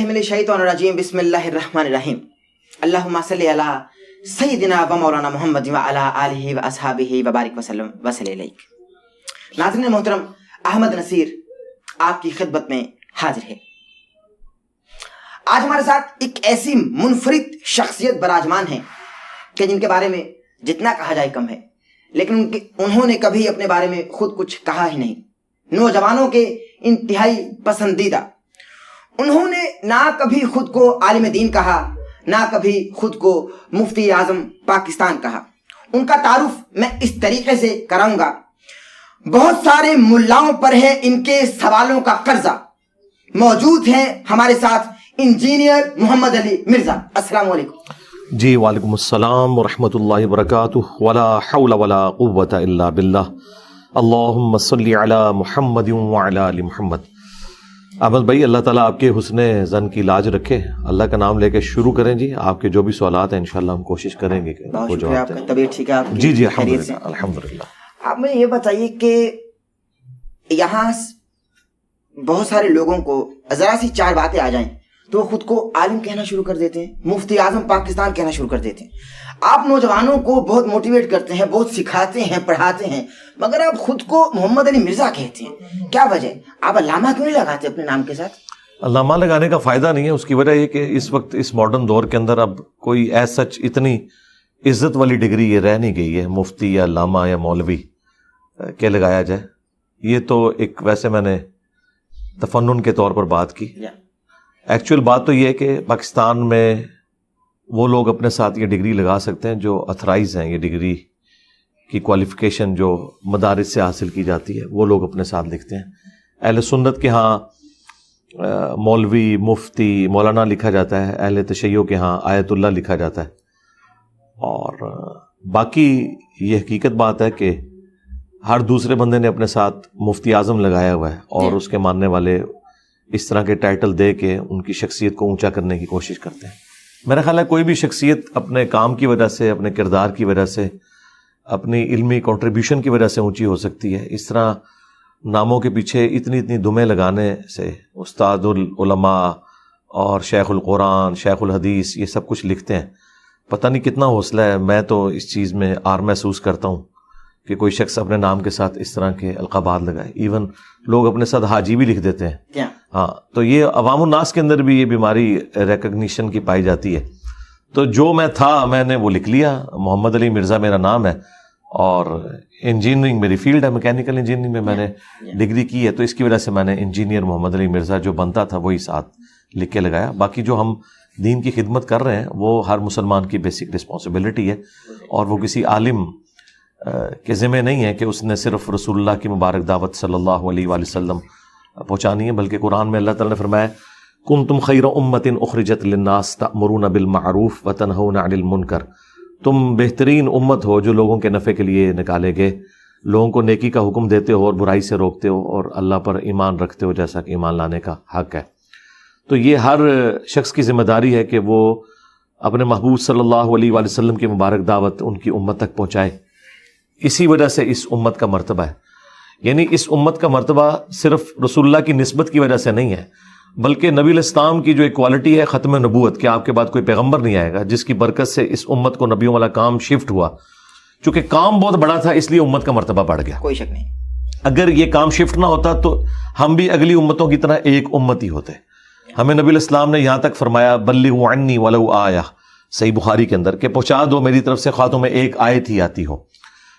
من الشیطان الرجیم بسم اللہ الرحمن الرحیم اللہم صلی علی سیدنا و مولانا محمد و علی آلہ و اصحابہ و بارک وسلم وصلی علیک. ناظرین محترم، احمد نصیر آپ کی خدمت میں حاضر ہے. آج ہمارے ساتھ ایک ایسی منفرد شخصیت براجمان ہے کہ جن کے بارے میں جتنا کہا جائے کم ہے، لیکن انہوں نے کبھی اپنے بارے میں خود کچھ کہا ہی نہیں. نوجوانوں کے انتہائی پسندیدہ. انہوں نے نہ کبھی خود کو عالم دین کہا، نہ کبھی خود کو مفتی اعظم پاکستان کہا. ان کا تعارف میں اس طریقے سے کراؤں گا. بہت سارے ملاؤں پر ہے ان کے سوالوں کا قرضہ. موجود ہیں ہمارے ساتھ انجینئر محمد علی مرزا. السلام علیکم. جی وعلیکم السلام ورحمۃ اللہ وبرکاتہ. ولا حول ولا قوۃ الا باللہ. اللہم صلی علی محمد وعلی آل محمد. احمد بھائی، اللہ تعالیٰ آپ کے حسن ظن کی لاج رکھے. اللہ کا نام لے کے شروع کریں. جی آپ کے جو بھی سوالات ہیں انشاءاللہ ہم کوشش کریں گے کہ بہت شکریہ. آپ کا طبیعت ٹھیک ہے؟ جی جی الحمدللہ الحمدللہ. آپ مجھے یہ بتائیے کہ یہاں بہت سارے لوگوں کو ذرا سی چار باتیں آ جائیں تو وہ خود کو عالم کہنا شروع کر دیتے ہیں، مفتی اعظم پاکستان کہنا شروع کر دیتے ہیں. آپ نوجوانوں کو بہت موٹیویٹ کرتے ہیں، بہت سکھاتے ہیں، پڑھاتے ہیں، مگر آپ خود کو محمد علی مرزا کہتے ہیں. کیا وجہ؟ آپ علامہ کیوں نہیں لگاتے اپنے نام کے ساتھ؟ علامہ لگانے کا فائدہ نہیں ہے. اس کی وجہ یہ کہ اس وقت اس ماڈرن دور کے اندر اب کوئی ایز سچ اتنی عزت والی ڈگری یہ رہ نہیں گئی ہے مفتی یا علامہ یا مولوی کہ لگایا جائے. یہ تو ایک ویسے میں نے تفنن کے طور پر بات کی. ایکچوئل بات تو یہ ہے کہ پاکستان میں وہ لوگ اپنے ساتھ یہ ڈگری لگا سکتے ہیں جو اتھرائز ہیں. یہ ڈگری کی کوالیفیکیشن جو مدارس سے حاصل کی جاتی ہے وہ لوگ اپنے ساتھ لکھتے ہیں. اہل سنت کے ہاں مولوی، مفتی، مولانا لکھا جاتا ہے. اہل تشیع کے ہاں آیت اللہ لکھا جاتا ہے. اور باقی یہ حقیقت بات ہے کہ ہر دوسرے بندے نے اپنے ساتھ مفتی اعظم لگایا ہوا ہے اور اس کے ماننے والے اس طرح کے ٹائٹل دے کے ان کی شخصیت کو اونچا کرنے کی کوشش کرتے ہیں. میرا خیال ہے کوئی بھی شخصیت اپنے کام کی وجہ سے، اپنے کردار کی وجہ سے، اپنی علمی کنٹریبیوشن کی وجہ سے اونچی ہو سکتی ہے. اس طرح ناموں کے پیچھے اتنی دمیں لگانے سے استاد العلماء اور شیخ القرآن، شیخ الحدیث یہ سب کچھ لکھتے ہیں. پتہ نہیں کتنا حوصلہ ہے. میں تو اس چیز میں آر محسوس کرتا ہوں کہ کوئی شخص اپنے نام کے ساتھ اس طرح کے القابات لگائے. ایون لوگ اپنے ساتھ حاجی بھی لکھ دیتے ہیں. ہاں، تو یہ عوام الناس کے اندر بھی یہ بیماری ریکگنیشن کی پائی جاتی ہے. تو جو میں تھا میں نے وہ لکھ لیا. محمد علی مرزا میرا نام ہے اور انجینئرنگ میری فیلڈ ہے. میکینیکل انجینئرنگ میں میں نے ڈگری کی ہے، تو اس کی وجہ سے میں نے انجینئر محمد علی مرزا جو بنتا تھا وہی ساتھ لکھ کے لگایا. باقی جو ہم دین کی خدمت کر رہے ہیں وہ ہر مسلمان کی بیسک رسپانسبلٹی ہے اور وہ کسی عالم کے ذمہ نہیں ہے کہ اس نے صرف رسول اللہ کی مبارک دعوت صلی اللہ علیہ وآلہ وسلم پہنچانی ہے. بلکہ قرآن میں اللہ تعالیٰ نے فرمایا کنتم خیر امۃ اخرجت للناس تأمرون بالمعروف وتنہون عن المنکر. تم بہترین امت ہو جو لوگوں کے نفع کے لیے نکالے گئے، لوگوں کو نیکی کا حکم دیتے ہو اور برائی سے روکتے ہو اور اللہ پر ایمان رکھتے ہو جیسا کہ ایمان لانے کا حق ہے. تو یہ ہر شخص کی ذمہ داری ہے کہ وہ اپنے محبوب صلی اللہ علیہ وآلہ وسلم کی مبارک دعوت ان کی امت تک پہنچائے. اسی وجہ سے اس امت کا مرتبہ ہے. یعنی اس امت کا مرتبہ صرف رسول اللہ کی نسبت کی وجہ سے نہیں ہے، بلکہ نبی الاسلام کی جو ایک کوالٹی ہے ختم نبوت کہ آپ کے بعد کوئی پیغمبر نہیں آئے گا، جس کی برکت سے اس امت کو نبیوں والا کام شفٹ ہوا. چونکہ کام بہت بڑا تھا اس لیے امت کا مرتبہ بڑھ گیا. کوئی شک نہیں. اگر یہ کام شفٹ نہ ہوتا تو ہم بھی اگلی امتوں کی طرح ایک امت ہی ہوتے. ہمیں نبی الاسلام نے یہاں تک فرمایا بلغوا عنی ولو آیہ، صحیح بخاری کے اندر، کہ پہنچا دو میری طرف سے خواہ تمہیں ایک آیت ہی آتی ہو.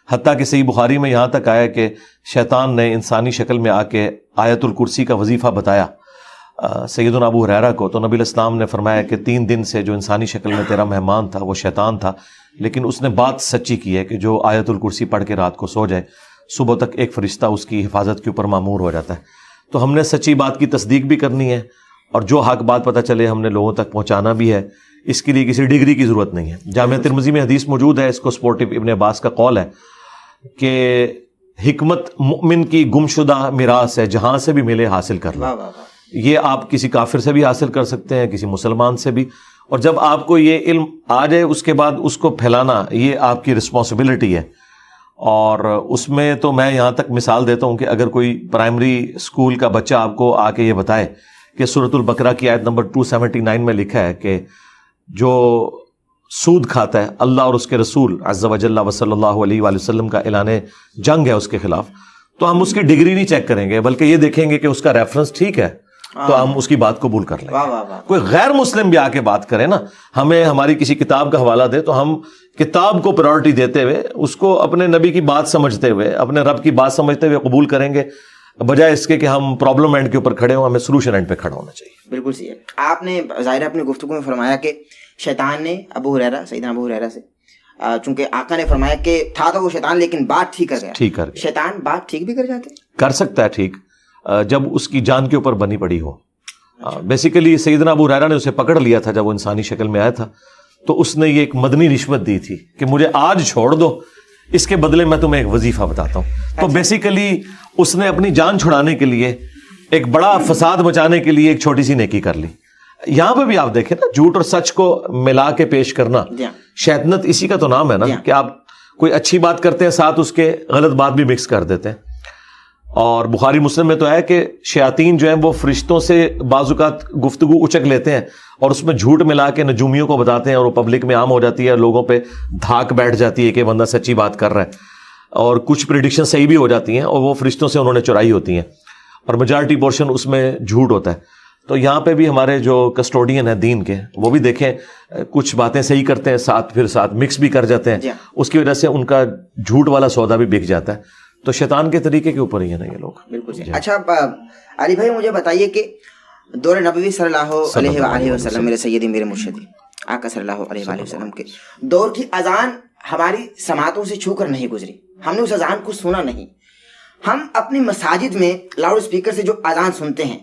حتیٰ کہ صحیح بخاری میں یہاں تک آیا کہ شیطان نے انسانی شکل میں آ کے آیت الکرسی کا وظیفہ بتایا سیدنا ابو ہریرہ کو. تو نبی الاسلام نے فرمایا کہ 3 دن سے جو انسانی شکل میں تیرا مہمان تھا وہ شیطان تھا، لیکن اس نے بات سچی کی ہے کہ جو آیت الکرسی پڑھ کے رات کو سو جائے صبح تک ایک فرشتہ اس کی حفاظت کے اوپر مامور ہو جاتا ہے. تو ہم نے سچی بات کی تصدیق بھی کرنی ہے اور جو حق بات پتہ چلے ہم نے لوگوں تک پہنچانا بھی ہے. اس کے لیے کسی ڈگری کی ضرورت نہیں ہے. جامعہ ترمذی میں حدیث موجود ہے، اس کو سپورٹو ابن عباس کا قول ہے کہ حکمت مؤمن کی گمشدہ میراث ہے، جہاں سے بھی ملے حاصل کر لو. یہ آپ کسی کافر سے بھی حاصل کر سکتے ہیں، کسی مسلمان سے بھی. اور جب آپ کو یہ علم آ جائے اس کے بعد اس کو پھیلانا یہ آپ کی رسپانسبلٹی ہے. اور اس میں تو میں یہاں تک مثال دیتا ہوں کہ اگر کوئی پرائمری اسکول کا بچہ آپ کو آ کے یہ بتائے کہ سورۃ البقرہ کی آیت نمبر 279 میں لکھا ہے کہ جو سود کھاتا ہے اللہ اور اس کے رسول عز و جل و صلی اللہ علیہ وآلہ وسلم کا اعلان جنگ ہے اس کے خلاف، تو ہم اس کی ڈگری نہیں چیک کریں گے بلکہ یہ دیکھیں گے کہ اس کا ریفرنس ٹھیک ہے تو ہم اس کی بات قبول کر لیں گے۔ کوئی غیر مسلم بھی آ کے بات کرے نا، ہمیں ہماری کسی کتاب کا حوالہ دے تو ہم کتاب کو پرائورٹی دیتے ہوئے اس کو اپنے نبی کی بات سمجھتے ہوئے اپنے رب کی بات سمجھتے ہوئے قبول کریں گے، بجائے اس کے کہ ہم پرابلم اینڈ کے اوپر کھڑے ہوں۔ ہمیں سولوشن اینڈ پہ کھڑا ہونا چاہیے۔ بالکل صحیح ہے۔ آپ نے ظاہر اپنی گفتگو میں فرمایا کہ شیطان نے سیدنا ابو ہریرہ سے، چونکہ آقا نے فرمایا کہ تھا تو وہ شیطان لیکن بات ٹھیک کر گیا۔ ٹھیک کر گیا۔ شیطان بات ٹھیک بھی کر جاتے؟ کر سکتا ہے ٹھیک، جب اس کی جان کے اوپر بنی پڑی ہو۔ بیسیکلی سیدنا ابو ہریرہ نے اسے پکڑ لیا تھا جب وہ انسانی شکل میں آیا تھا، تو اس نے یہ ایک مدنی رشوت دی تھی کہ مجھے آج چھوڑ دو، اس کے بدلے میں تمہیں ایک وظیفہ بتاتا ہوں۔ تو بیسیکلی اس نے اپنی جان چھڑانے کے لیے، ایک بڑا فساد مچانے کے لیے ایک چھوٹی سی نیکی کر لی۔ یہاں پہ بھی آپ دیکھیں نا، جھوٹ اور سچ کو ملا کے پیش کرنا، شیطنت اسی کا تو نام ہے نا، کہ آپ کوئی اچھی بات کرتے ہیں ساتھ اس کے غلط بات بھی مکس کر دیتے ہیں۔ اور بخاری مسلم میں تو ہے کہ شیاطین جو ہیں وہ فرشتوں سے بعض اوقات گفتگو اچک لیتے ہیں اور اس میں جھوٹ ملا کے نجومیوں کو بتاتے ہیں، اور وہ پبلک میں عام ہو جاتی ہے، لوگوں پہ دھاک بیٹھ جاتی ہے کہ بندہ سچی بات کر رہا ہے، اور کچھ پریڈکشن صحیح بھی ہو جاتی ہیں اور وہ فرشتوں سے انہوں نے چرائی ہوتی ہیں، اور میجارٹی پورشن اس میں جھوٹ ہوتا ہے۔ تو یہاں پہ بھی ہمارے جو کسٹوڈین ہیں دین کے، وہ بھی دیکھیں کچھ باتیں صحیح کرتے ہیں ساتھ پھر ساتھ مکس بھی کر جاتے ہیں، اس کی وجہ سے ان کا جھوٹ والا سودا بھی بک جاتا ہے۔ تو شیطان کے طریقے کے اوپر ہی ہے نا یہ لوگ۔ بالکل۔ اچھا علی بھائی، مجھے بتائیے کہ دور نبوی صلی اللہ علیہ وآلہ وسلم، میرے سیدی میرے مرشدی آقا صلی اللہ علیہ وآلہ وسلم کے دور کی اذان ہماری سماعتوں سے چھو کر نہیں گزری، ہم نے اس اذان کو سنا نہیں۔ ہم اپنی مساجد میں لاؤڈ اسپیکر سے جو اذان سنتے ہیں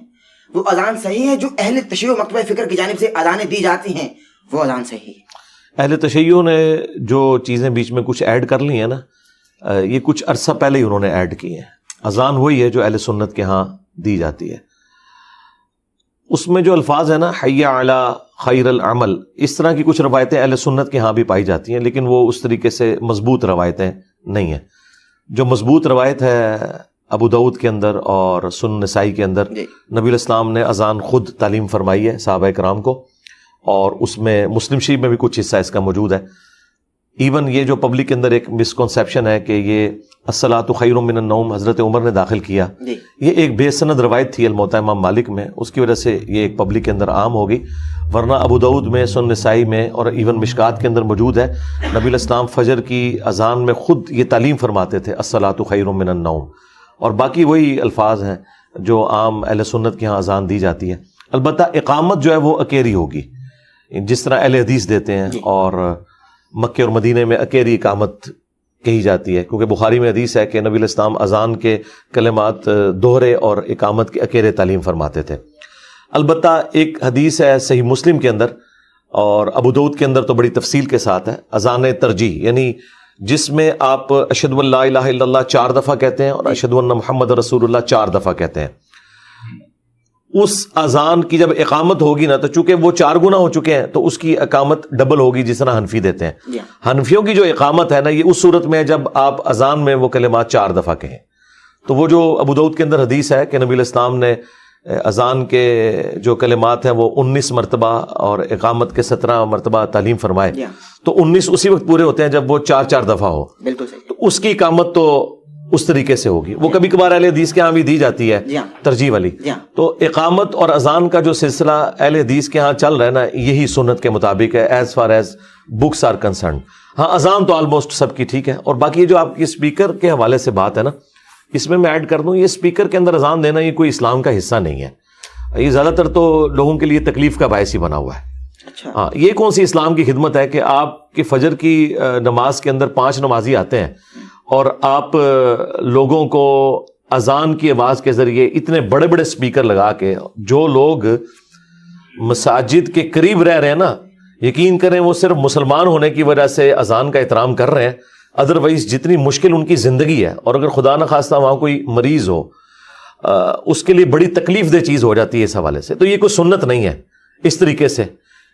وہ اذان صحیح ہے؟ جو اہل تشیع و مکتبہ فکر کی جانب سے اذانیں دی جاتی ہیں وہ اذان صحیح ہے؟ اہل تشیع نے جو چیزیں بیچ میں کچھ ایڈ کر لی ہیں نا، یہ کچھ عرصہ پہلے ہی انہوں نے ایڈ کی ہیں۔ اذان وہی ہے جو اہل سنت کے ہاں دی جاتی ہے، اس میں جو الفاظ ہیں نا، حی علی خیر العمل، اس طرح کی کچھ روایتیں اہل سنت کے ہاں بھی پائی جاتی ہیں، لیکن وہ اس طریقے سے مضبوط روایتیں نہیں ہیں۔ جو مضبوط روایت ہے ابو داؤد کے اندر اور سنن نسائی کے اندر، نبی الاسلام نے اذان خود تعلیم فرمائی ہے صحابہ کرام کو، اور اس میں مسلم شریف میں بھی کچھ حصہ اس کا موجود ہے۔ ایون یہ جو پبلک کے اندر ایک مسکنسیپشن ہے کہ یہ الصلاۃ خیر من النوم حضرت عمر نے داخل کیا، یہ ایک بے سند روایت تھی الموطا امام مالک میں، اس کی وجہ سے یہ ایک پبلک کے اندر عام ہوگی، ورنہ ابو داؤد میں، سنن نسائی میں اور ایون مشکات کے اندر موجود ہے۔ نبی الاسلام فجر کی اذان میں خود یہ تعلیم فرماتے تھے الصلاۃ خیر من النوم، اور باقی وہی الفاظ ہیں جو عام اہل سنت کے ہاں اذان دی جاتی ہے۔ البتہ اقامت جو ہے وہ اکیری ہوگی، جس طرح اہل حدیث دیتے ہیں، اور مکے اور مدینے میں اکیری اقامت کہی جاتی ہے، کیونکہ بخاری میں حدیث ہے کہ نبی الاسلام اذان کے کلمات دوہرے اور اقامت کے اکیرے تعلیم فرماتے تھے۔ البتہ ایک حدیث ہے صحیح مسلم کے اندر اور ابو داؤد کے اندر تو بڑی تفصیل کے ساتھ ہے، اذان ترجیح، یعنی جس میں آپ اشہد ان لا الہ الا اللہ 4 دفعہ کہتے ہیں اور اشہد ان محمد رسول اللہ 4 دفعہ کہتے ہیں۔ اس اذان کی جب اقامت ہوگی نا، تو چونکہ وہ 4 گنا ہو چکے ہیں تو اس کی اقامت ڈبل ہوگی، جس طرح حنفی دیتے ہیں۔ حنفیوں کی جو اقامت ہے نا، یہ اس صورت میں ہے جب آپ اذان میں وہ کلمات 4 دفعہ کہیں۔ تو وہ جو ابو داؤد کے اندر حدیث ہے کہ نبی الاسلام نے اذان کے جو کلمات ہیں وہ 19 مرتبہ اور اقامت کے 17 مرتبہ تعلیم فرمائے، تو 19 اسی وقت پورے ہوتے ہیں جب وہ 4 دفعہ ہو۔ بالکل صحیح۔ تو اس کی اقامت تو اس طریقے سے ہوگی، وہ کبھی کبھار اہل حدیث کے ہاں بھی دی جاتی ہے ترجیح والی۔ تو اقامت اور اذان کا جو سلسلہ اہل حدیث کے ہاں چل رہا ہے نا، یہی سنت کے مطابق ہے as far as books are concerned. ہاں اذان تو آلموسٹ سب کی ٹھیک ہے، اور باقی یہ جو آپ کی اسپیکر کے حوالے سے بات ہے نا، اس میں ایڈ کر دوں، یہ اسپیکر کے اندر اذان دینا یہ کوئی اسلام کا حصہ نہیں ہے، یہ زیادہ تر تو لوگوں کے لیے تکلیف کا باعث ہی بنا ہوا ہے۔ ہاں، یہ کون سی اسلام کی خدمت ہے کہ آپ کی فجر کی نماز کے اندر 5 نمازی آتے ہیں اور آپ لوگوں کو اذان کی آواز کے ذریعے اتنے بڑے بڑے اسپیکر لگا کے، جو لوگ مساجد کے قریب رہ رہے ہیں نا، یقین کریں وہ صرف مسلمان ہونے کی وجہ سے اذان کا احترام کر رہے ہیں، ادروائز جتنی مشکل ان کی زندگی ہے، اور اگر خدا نہ خواستہ وہاں کوئی مریض ہو، اس کے لیے بڑی تکلیف دہ چیز ہو جاتی ہے اس حوالے سے۔ تو یہ کوئی سنت نہیں ہے اس طریقے سے،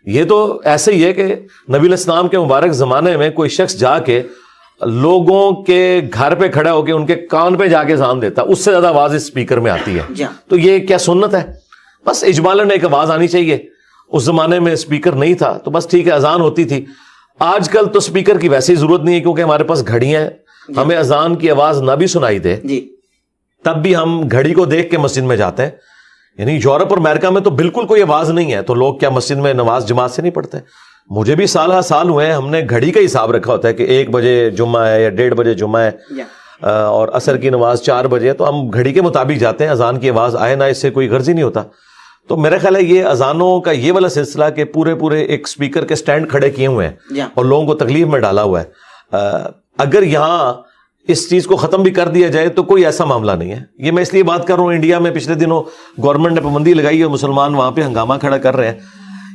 یہ تو ایسے ہی ہے کہ نبی الاسلام کے مبارک زمانے میں کوئی شخص جا کے لوگوں کے گھر پہ کھڑا ہو کے ان کے کان پہ جا کے اذان دیتا، اس سے زیادہ آواز اس اسپیکر میں آتی ہے۔ تو یہ کیا سنت ہے؟ بس اجمالاً ایک آواز آنی چاہیے. اس زمانے میں اسپیکر نہیں تھا تو بس ٹھیک ہے اذان ہوتی تھی. آج کل تو اسپیکر کی ویسے ہی ضرورت نہیں ہے کیونکہ ہمارے پاس گھڑیاں ہیں. ہمیں اذان کی آواز نہ بھی سنائی دے تب بھی ہم گھڑی کو دیکھ کے مسجد میں جاتے ہیں. یعنی یورپ اور امریکہ میں تو بالکل کوئی آواز نہیں ہے تو لوگ کیا مسجد میں نماز جماعت سے نہیں پڑھتے؟ مجھے بھی سال سال ہوئے ہیں, ہم نے گھڑی کا حساب رکھا ہوتا ہے کہ 1 بجے جمعہ ہے یا 1:30 بجے جمعہ ہے اور عصر کی نماز 4 بجے ہے, تو ہم گھڑی کے مطابق جاتے ہیں. اذان کی آواز آئے نہ اس سے کوئی غرض ہی نہیں ہوتا. تو میرا خیال ہے یہ اذانوں کا یہ والا سلسلہ کہ پورے ایک اسپیکر کے سٹینڈ کھڑے کیے ہوئے ہیں اور لوگوں کو تکلیف میں ڈالا ہوا ہے, اگر یہاں اس چیز کو ختم بھی کر دیا جائے تو کوئی ایسا معاملہ نہیں ہے. یہ میں اس لیے بات کر رہا ہوں, انڈیا میں پچھلے دنوں گورنمنٹ نے پابندی لگائی ہے, مسلمان وہاں پہ ہنگامہ کھڑا کر رہے ہیں.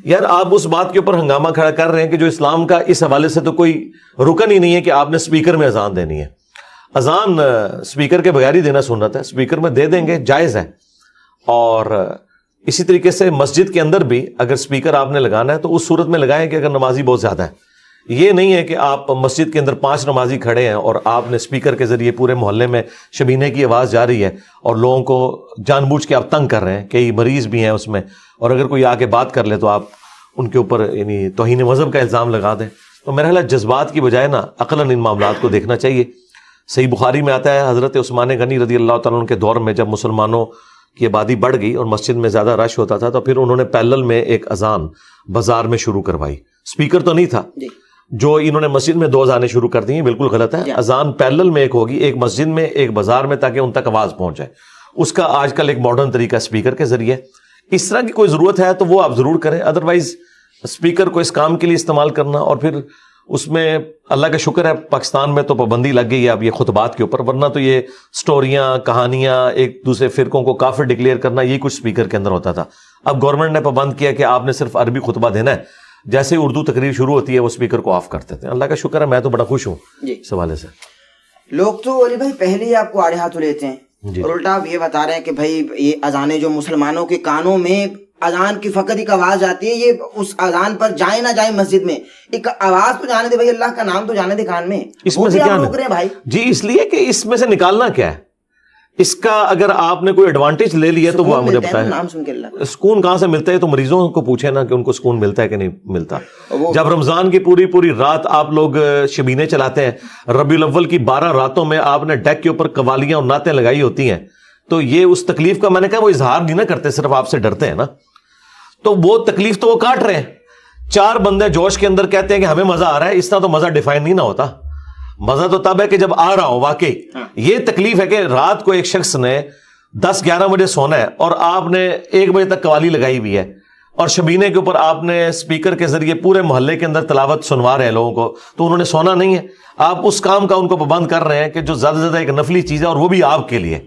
یار آپ اس بات کے اوپر ہنگامہ کھڑا کر رہے ہیں کہ جو اسلام کا اس حوالے سے تو کوئی رکن ہی نہیں ہے کہ آپ نے اسپیکر میں اذان دینی ہے. اذان اسپیکر کے بغیر ہی دینا سنت ہے, اسپیکر میں دے دیں گے جائز ہے. اور اسی طریقے سے مسجد کے اندر بھی اگر اسپیکر آپ نے لگانا ہے تو اس صورت میں لگائیں کہ اگر نمازی بہت زیادہ ہے. یہ نہیں ہے کہ آپ مسجد کے اندر 5 نمازی کھڑے ہیں اور آپ نے اسپیکر کے ذریعے پورے محلے میں شبینے کی آواز جا رہی ہے اور لوگوں کو جان بوجھ کے آپ تنگ کر رہے ہیں. کئی مریض بھی ہیں اس میں, اور اگر کوئی آ کے بات کر لے تو آپ ان کے اوپر یعنی توہین مذہب کا الزام لگا دیں. تو میرا خیال ہے جذبات کی بجائے نا عقلاً ان معاملات کو دیکھنا چاہیے. صحیح بخاری میں آتا ہے حضرت عثمان غنی رضی اللہ تعالیٰ عنہ کے دور میں جب مسلمانوں کی آبادی بڑھ گئی اور مسجد میں زیادہ رش ہوتا تھا تو پھر انہوں نے پیرلل میں ایک اذان بازار میں شروع کروائی. اسپیکر تو نہیں تھا, جو انہوں نے مسجد میں 2 اذانیں شروع کر دی ہیں بالکل غلط ہے. اذان پیرلل میں ایک ہوگی, ایک مسجد میں ایک بازار میں, تاکہ ان تک آواز پہنچ جائے. اس کا آج کل ایک ماڈرن طریقہ اسپیکر کے ذریعے. اس طرح کی کوئی ضرورت ہے تو وہ آپ ضرور کریں, ادروائز اسپیکر کو اس کام کے لیے استعمال کرنا. اور پھر اس میں اللہ کا شکر ہے پاکستان میں تو پابندی لگ گئی ہے اب یہ خطبات کے اوپر, ورنہ تو یہ سٹوریاں کہانیاں ایک دوسرے فرقوں کو کافر ڈکلیئر کرنا یہ کچھ اسپیکر کے اندر ہوتا تھا. اب گورنمنٹ نے پابند کیا کہ آپ نے صرف عربی خطبہ دینا ہے, جیسے اردو تقریر شروع ہوتی ہے وہ اسپیکر کو آف کرتے تھے. اللہ کا شکر ہے میں تو بڑا خوش ہوں اس حوالے سے. لوگ تو علی بھائی پہلے ہی آپ کو آڑے ہاتھوں لیتے ہیں اور الٹا آپ یہ بتا رہے ہیں کہ بھائی یہ اذانیں جو مسلمانوں کے کانوں میں اذان کی فقط ایک آواز آتی ہے, یہ اس اذان پر جائیں نہ جائیں مسجد میں ایک آواز تو جانے دے بھائی, اللہ کا نام تو جانے دے کان میں. اس میں سے کیا روک رہے ہیں بھائی؟ جی اس لیے کہ اس میں سے نکالنا کیا ہے, اس کا اگر آپ نے کوئی ایڈوانٹیج لے لیا تو وہ مجھے بتائیں. سکون کہاں سے ملتا ہے تو مریضوں کو پوچھے نا کہ ان کو سکون ملتا ہے کہ نہیں ملتا. جب رمضان کی پوری رات آپ لوگ شبینے چلاتے ہیں, ربیع الاول کی 12 راتوں میں آپ نے ڈیک کے اوپر قوالیاں اور نعتیں لگائی ہوتی ہیں, تو یہ اس تکلیف کا میں نے کہا وہ اظہار نہیں نہ کرتے, صرف آپ سے ڈرتے ہیں نا, تو وہ تکلیف تو وہ کاٹ رہے ہیں. 4 بندے جوش کے اندر کہتے ہیں کہ ہمیں مزہ آ رہا ہے, اس طرح تو مزہ ڈیفائن نہیں نہ ہوتا. مزہ تو تب ہے کہ جب آ رہا ہو واقعی. یہ تکلیف ہے کہ رات کو ایک شخص نے 10-11 بجے سونا ہے اور آپ نے 1 بجے تک قوالی لگائی ہوئی ہے اور شبینے کے اوپر آپ نے اسپیکر کے ذریعے پورے محلے کے اندر تلاوت سنوا رہے ہیں لوگوں کو, تو انہوں نے سونا نہیں ہے. آپ اس کام کا ان کو پابند کر رہے ہیں کہ جو زیادہ سے زیادہ ایک نفلی چیز ہے اور وہ بھی آپ کے لیے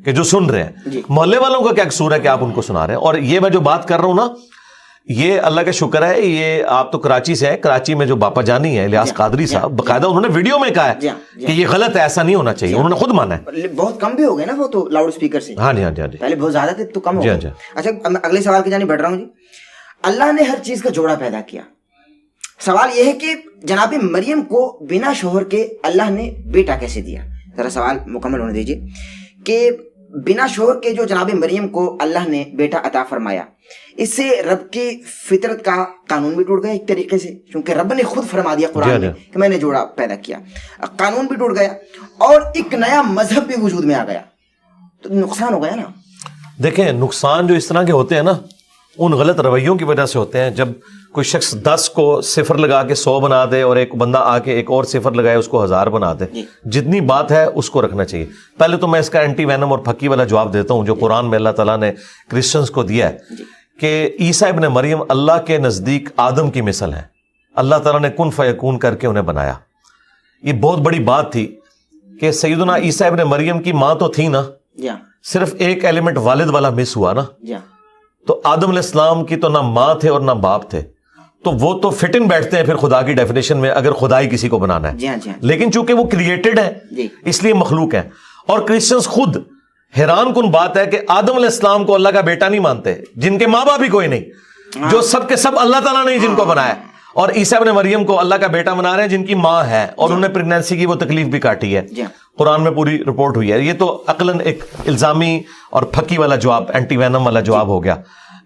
کہ جو سن رہے ہیں. محلے والوں کا کیا قصور ہے کہ آپ ان کو سنا رہے ہیں. اور یہ میں جو بات کر رہا ہوں نا, یہ اللہ کا شکر ہے, یہ آپ تو کراچی سے ہیں, کراچی میں جو باپا جانی ہے الیاس قادری صاحب, باقاعدہ انہوں نے ویڈیو میں کہا ہے کہ یہ غلط ہے, ایسا نہیں ہونا چاہیے, انہوں نے خود مانا ہے. بہت کم بھی ہو گئے نا وہ تو لاؤڈ اسپیکر سے. ہاں جی, پہلے بہت زیادہ تھے تو کم ہو گئے. اچھا اگلے سوال کی جانب بڑھ رہا ہوں. جی اللہ نے ہر چیز کا جوڑا پیدا کیا. سوال یہ ہے کہ جناب مریم کو بنا شوہر کے اللہ نے بیٹا کیسے دیا؟ ذرا سوال مکمل ہونے دیجیے کہ بنا شوہر کے جو جناب مریم کو اللہ نے بیٹا عطا فرمایا, اس سے رب کی فطرت کا قانون بھی ٹوٹ گیا ایک طریقے سے, کیونکہ رب نے خود فرما دیا قرآن میں کہ میں نے جوڑا پیدا کیا. قانون بھی ٹوٹ گیا اور ایک نیا مذہب بھی وجود میں آ گیا, تو نقصان ہو گیا نا. دیکھیں نقصان جو اس طرح کے ہوتے ہیں نا, ان غلط رویوں کی وجہ سے ہوتے ہیں. جب کوئی شخص 10 کو 0 لگا کے 100 بنا دے اور ایک بندہ آ کے ایک اور 0 لگائے اس کو 1000 بنا دے, جتنی بات ہے اس کو رکھنا چاہیے. پہلے تو میں اس کا اینٹی وینم اور پھکی والا جواب دیتا ہوں جو قرآن میں اللہ تعالیٰ نے کرسچنز کو دیا ہے کہ عیسیٰ ابن مریم اللہ کے نزدیک آدم کی مثل ہے. اللہ تعالیٰ نے کن فیکون کر کے انہیں بنایا. یہ بہت بڑی بات تھی کہ سیدنا عیسیٰ ابن مریم کی ماں تو تھی نا, صرف ایک ایلیمنٹ والد والا مس ہوا نا, تو آدم علیہ السلام کی تو نہ ماں تھے اور نہ باپ تھے, تو وہ تو فٹ ان بیٹھتے ہیں پھر خدا کی ڈیفینیشن میں اگر خدائی کسی کو بنانا ہے. لیکن چونکہ وہ کریٹڈ ہے اس لیے مخلوق ہے. اور کرسچنز خود حیران کن بات ہے کہ آدم علیہ السلام کو اللہ کا بیٹا نہیں مانتے, جن کے ماں باپ بھی کوئی نہیں, جو سب کے سب اللہ تعالیٰ نے جن کو بنایا, اور عیسیٰ ابن مریم کو اللہ کا بیٹا بنا رہے ہیں جن کی ماں ہے اور انہوں نے پریگنینسی کی وہ تکلیف بھی کاٹی ہے. قرآن میں پوری رپورٹ ہوئی ہے. یہ تو عقلاً ایک الزامی اور پھکی والا جواب، اینٹی وینم والا جواب ہو گیا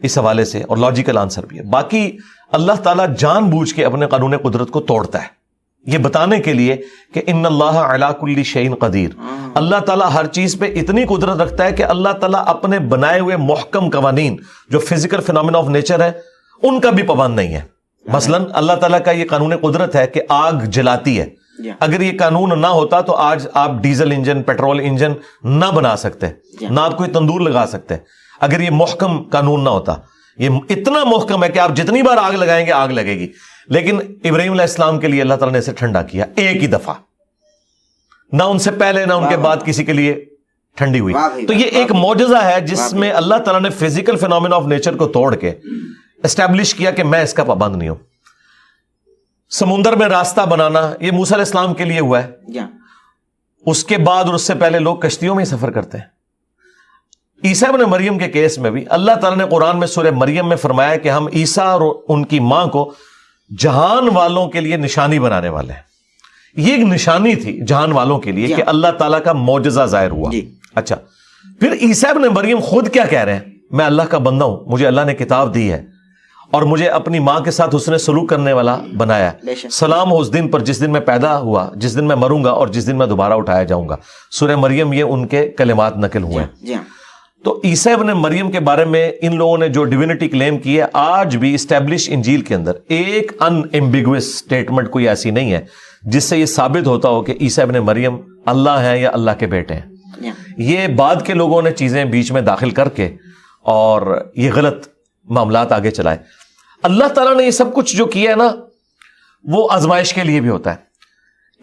اس حوالے سے، اور لاجیکل آنسر بھی ہے. باقی اللہ تعالیٰ جان بوجھ کے اپنے قانون قدرت کو توڑتا ہے، یہ بتانے کے لیے کہ ان اللہ علی کل شیء قدیر. اللہ تعالیٰ ہر چیز پہ اتنی قدرت رکھتا ہے کہ اللہ تعالیٰ اپنے بنائے ہوئے محکم قوانین جو فزیکل فینومینا آف نیچر ہے ان کا بھی پابند نہیں ہے. مثلاً اللہ تعالیٰ کا یہ قانون قدرت ہے کہ آگ جلاتی ہے. اگر یہ قانون نہ ہوتا تو آج آپ ڈیزل انجن، پیٹرول انجن نہ بنا سکتے، نہ آپ کوئی تندور لگا سکتے اگر یہ محکم قانون نہ ہوتا. یہ اتنا محکم ہے کہ آپ جتنی بار آگ لگائیں گے آگ لگے گی. لیکن ابراہیم علیہ السلام کے لیے اللہ تعالیٰ نے اسے ٹھنڈا کیا ایک ہی دفعہ، نہ ان سے پہلے نہ ان کے بعد کسی کے لیے ٹھنڈی ہوئی. تو یہ ایک معجزہ ہے جس میں اللہ تعالیٰ نے فزیکل فینومینا آف نیچر کو توڑ کے اسٹیبلش کیا کہ میں اس کا پابند نہیں ہوں. سمندر میں راستہ بنانا یہ موسیٰ علیہ السلام کے لیے ہوا ہے. اس کے بعد اور اس سے پہلے لوگ کشتیوں میں ہی سفر کرتے ہیں. عیسیٰ ابن مریم کے کیس میں بھی اللہ تعالیٰ نے قرآن میں سورہ مریم میں فرمایا کہ ہم عیسیٰ اور ان کی ماں کو جہان والوں کے لیے نشانی بنانے والے ہیں. یہ ایک نشانی تھی جہان والوں کے لیے کہ اللہ تعالیٰ کا معجزہ ظاہر ہوا. اچھا، پھر عیسیٰ ابن مریم خود کیا کہہ رہے ہیں؟ میں اللہ کا بندہ ہوں، مجھے اللہ نے کتاب دی ہے اور مجھے اپنی ماں کے ساتھ حسن سلوک کرنے والا بنایا. سلام ہو اس دن پر جس دن میں پیدا ہوا، جس دن میں مروں گا اور جس دن میں دوبارہ اٹھایا جاؤں گا. سورہ مریم یہ ان کے کلمات نقل ہوئے ہیں. تو عیسیٰ ابن مریم کے بارے میں ان لوگوں نے جو ڈیوینٹی کلیم کی ہے، آج بھی اسٹیبلش انجیل کے اندر ایک ان ایمبیگوس اسٹیٹمنٹ کوئی ایسی نہیں ہے جس سے یہ ثابت ہوتا ہو کہ عیسیٰ ابن مریم اللہ ہیں یا اللہ کے بیٹے ہیں. یہ بعد کے لوگوں نے چیزیں بیچ میں داخل کر کے اور یہ غلط معاملات آگے چلائے. اللہ تعالیٰ نے یہ سب کچھ جو کیا ہے نا وہ آزمائش کے لیے بھی ہوتا ہے.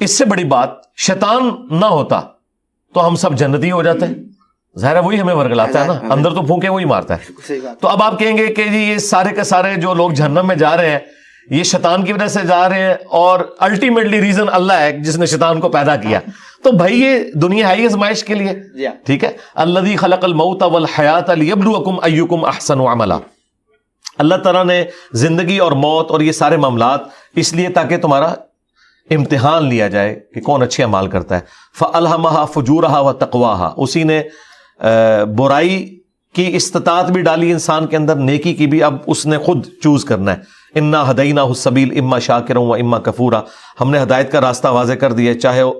اس سے بڑی بات شیطان نہ ہوتا تو ہم سب جنتی ہو جاتے ہیں. ظاہر ہے وہی ہمیں ورگلاتا ہے نا، اندر تو پھونکے وہی مارتا ہے. تو اب آپ کہیں گے کہ جی یہ سارے کے سارے جو لوگ جہنم میں جا رہے ہیں یہ شیطان کی وجہ سے جا رہے ہیں اور الٹیمیٹلی ریزن اللہ ہے جس نے شیطان کو پیدا کیا. تو بھائی یہ دنیا ہے ہی آزمائش کے لیے، ٹھیک ہے. الذی خلق الموت والحیات لیبلوکم ایکم احسن عملا. اللہ تعالیٰ نے زندگی اور موت اور یہ سارے معاملات اس لیے تاکہ تمہارا امتحان لیا جائے کہ کون اچھے اعمال کرتا ہے. فَأَلْهَمَهَا فُجُورَهَا وَتَقْوَاهَا. اسی نے برائی کی استطاعت بھی ڈالی انسان کے اندر، نیکی کی بھی اب اس نے خود چوز کرنا ہے. اِنَّا هَدَيْنَاهُ السَّبِيلَ إِمَّا شَاكِرًا وَإِمَّا كَفُورًا. ہم نے ہدایت کا راستہ واضح کر دیا ہے، چاہے